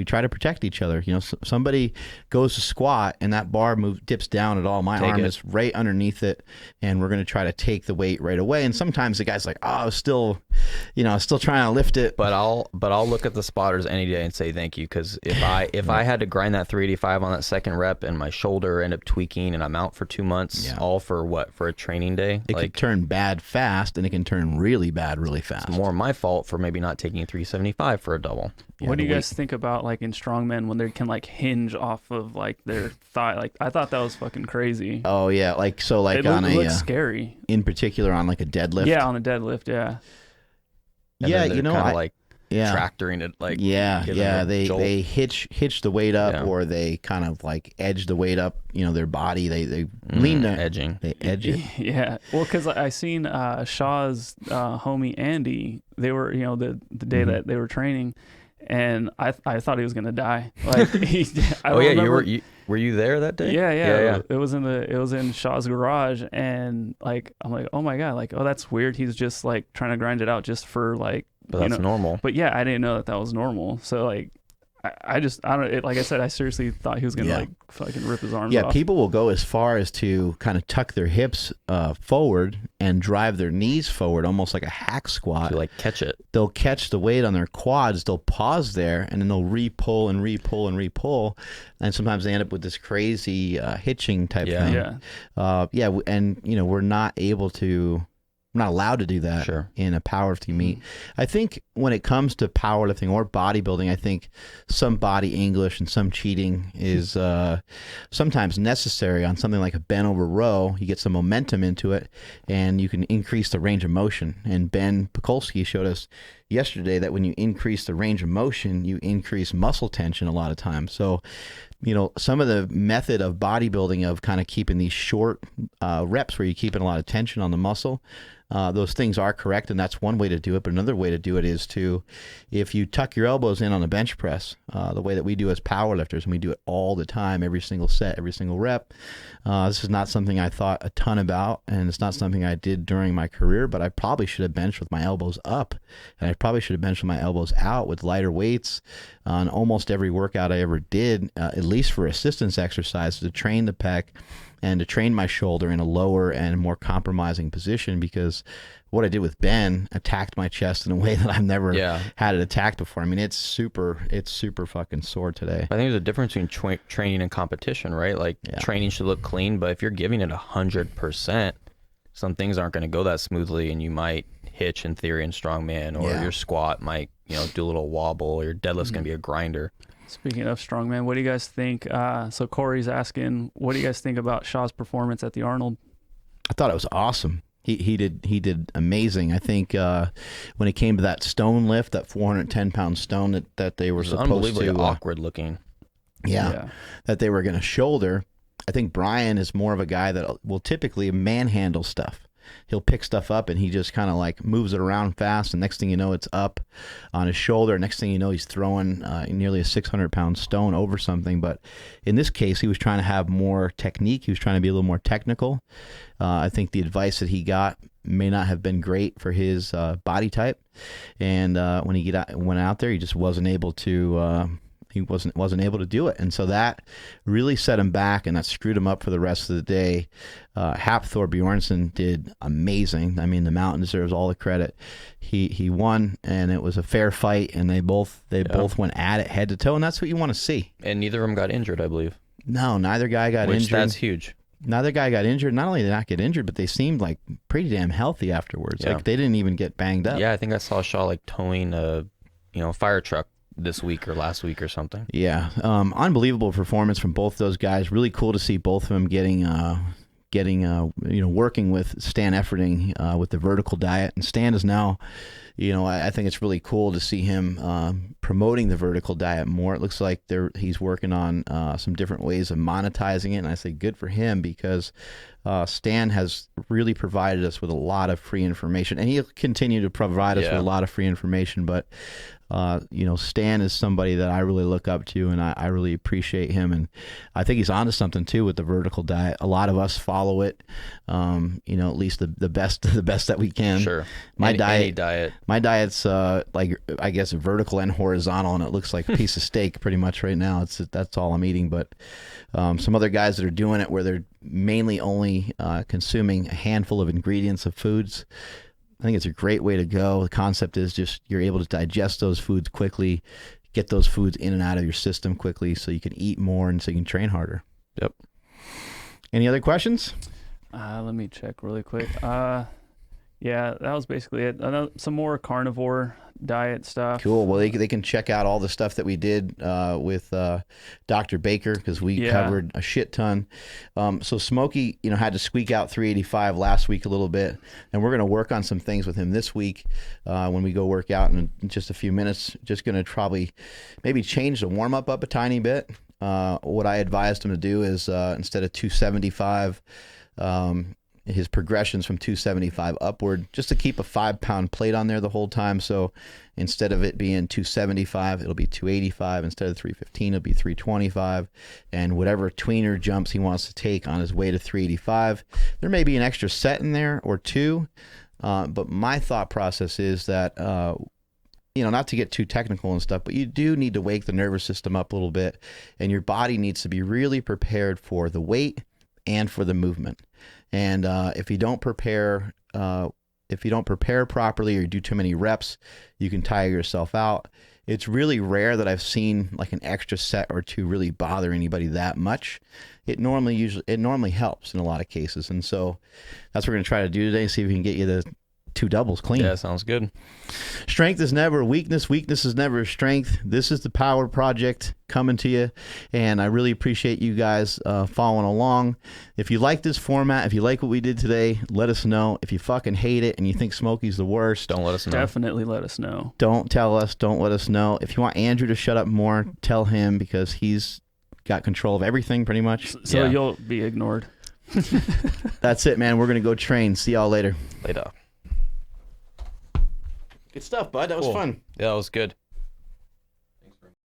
try to protect each other. Somebody goes to squat and that bar dips down at all. My arm is right underneath it, and we're going to try to take the weight right away. And sometimes the guy's like, "Oh, I was still trying to lift it." But I'll look at the spotters any day and say thank you, because if I had to grind that 385 on that second rep and my shoulder end up tweaking and I'm out for 2 months, all for what? For a training day? It can turn bad fast, and it can turn really bad really fast. More my fault for maybe not taking 375 for a double. What do you guys think about like in strongmen when they can like hinge off of like their thigh? Like I thought that was fucking crazy. Oh yeah, it looks scary. In particular on like a deadlift. Yeah, on a deadlift. Yeah. And tractoring it like they hitch the weight up, or they kind of like edge the weight up, their body, they lean there, they edge it. Yeah, well, because I seen Shaw's homie Andy, they were the day that they were training, and I thought he was gonna die. Like were you there that day? Yeah. It was in Shaw's garage, and like I'm like, oh my god, like, oh, that's weird. He's just like trying to grind it out just for like. But that's normal. But yeah, I didn't know that was normal. So like, I don't. Like I said, I seriously thought he was gonna like fucking rip his arms off. Yeah, people will go as far as to kind of tuck their hips forward and drive their knees forward, almost like a hack squat. To like catch it. They'll catch the weight on their quads. They'll pause there, and then they'll re-pull and re-pull and re-pull, and sometimes they end up with this crazy hitching type thing. And we're not able to. I'm not allowed to do that in a powerlifting meet. I think when it comes to powerlifting or bodybuilding, I think some body English and some cheating is sometimes necessary on something like a bent over row. You get some momentum into it, and you can increase the range of motion. And Ben Pekulski showed us yesterday that when you increase the range of motion, you increase muscle tension a lot of times. So, some of the method of bodybuilding of kind of keeping these short reps where you're keeping a lot of tension on the muscle, those things are correct, and that's one way to do it. But another way to do it is if you tuck your elbows in on a bench press, the way that we do as powerlifters, and we do it all the time, every single set, every single rep. This is not something I thought a ton about, and it's not something I did during my career, but I probably should have benched with my elbows up, and I probably should have benched with my elbows out with lighter weights on almost every workout I ever did, at least for assistance exercise to train the pec and to train my shoulder in a lower and more compromising position, because what I did with Ben attacked my chest in a way that I've never had it attacked before. I mean, it's super fucking sore today. I think there's a difference between training and competition, right? Like training should look clean, but if you're giving it 100%, some things aren't going to go that smoothly, and you might hitch in theory in strongman, or your squat might, do a little wobble, or your deadlift's going to be a grinder. Speaking of strongman, what do you guys think? So Corey's asking, what do you guys think about Shaw's performance at the Arnold? I thought it was awesome. He did amazing. I think when it came to that stone lift, that 410-pound stone that they were supposed to, unbelievably awkward looking. Yeah, that they were going to shoulder. I think Brian is more of a guy that will typically manhandle stuff. He'll pick stuff up and he just kind of like moves it around fast, and next thing you know, it's up on his shoulder. Next thing you know, he's throwing nearly a 600-pound stone over something. But in this case, he was trying to have more technique. He was trying to be a little more technical. I think the advice that he got may not have been great for his body type, and when he went out there, he just wasn't able to. He wasn't able to do it, and so that really set him back, and that screwed him up for the rest of the day. Hafthor Bjornsson did amazing. I mean, the mountain deserves all the credit. He won, and it was a fair fight, and they both went at it head to toe, and that's what you want to see. And neither of them got injured, I believe. No, neither guy got injured. That's huge. Neither guy got injured. Not only did they not get injured, but they seemed like pretty damn healthy afterwards. Yeah. Like they didn't even get banged up. Yeah, I think I saw Shaw like towing a fire truck this week or last week or something. Yeah, unbelievable performance from both those guys. Really cool to see both of them getting working with Stan Efferding with the vertical diet. And Stan is now, I think it's really cool to see him promoting the vertical diet more. It looks like he's working on some different ways of monetizing it, and I say good for him, because Stan has really provided us with a lot of free information, and he'll continue to provide us with a lot of free information. But Stan is somebody that I really look up to, and I really appreciate him, and I think he's onto something too with the vertical diet. A lot of us follow it, at least the best that we can. Sure. My diet's like, I guess, vertical and horizontal, and it looks like a piece of steak pretty much right now. That's all I'm eating. But some other guys that are doing it where they're mainly only consuming a handful of ingredients of foods, I think it's a great way to go. The concept is just you're able to digest those foods quickly, get those foods in and out of your system quickly, so you can eat more and so you can train harder. Yep. Any other questions? Let me check really quick. Yeah, that was basically it. Some more carnivore diet stuff. Cool. Well, they can check out all the stuff that we did with Dr. Baker, because we covered a shit ton. So Smokey, had to squeak out 385 last week a little bit, and we're going to work on some things with him this week when we go work out in just a few minutes. Just going to probably maybe change the warm-up up a tiny bit. What I advised him to do is instead of 275, his progressions from 275 upward, just to keep a 5-pound plate on there the whole time. So instead of it being 275, it'll be 285. Instead of 315, it'll be 325. And whatever tweener jumps he wants to take on his way to 385, there may be an extra set in there or two. But my thought process is that, not to get too technical and stuff, but you do need to wake the nervous system up a little bit, and your body needs to be really prepared for the weight and for the movement. And if you don't prepare properly, or you do too many reps, you can tire yourself out. It's really rare that I've seen like an extra set or two really bother anybody that much. It normally helps in a lot of cases, and so that's what we're gonna try to do today. See if we can get you the 2 doubles clean. Yeah, sounds good. Strength is never a weakness. Weakness is never a strength. This is the Power Project coming to you, and I really appreciate you guys following along. If you like this format, if you like what we did today, let us know. If you fucking hate it and you think Smokey's the worst, don't let us know. Definitely let us know. Don't tell us. Don't let us know. If you want Andrew to shut up more, tell him, because he's got control of everything pretty much. So you'll be ignored. That's it, man. We're going to go train. See y'all later. Later. Good stuff, bud. That was fun. Yeah, that was good.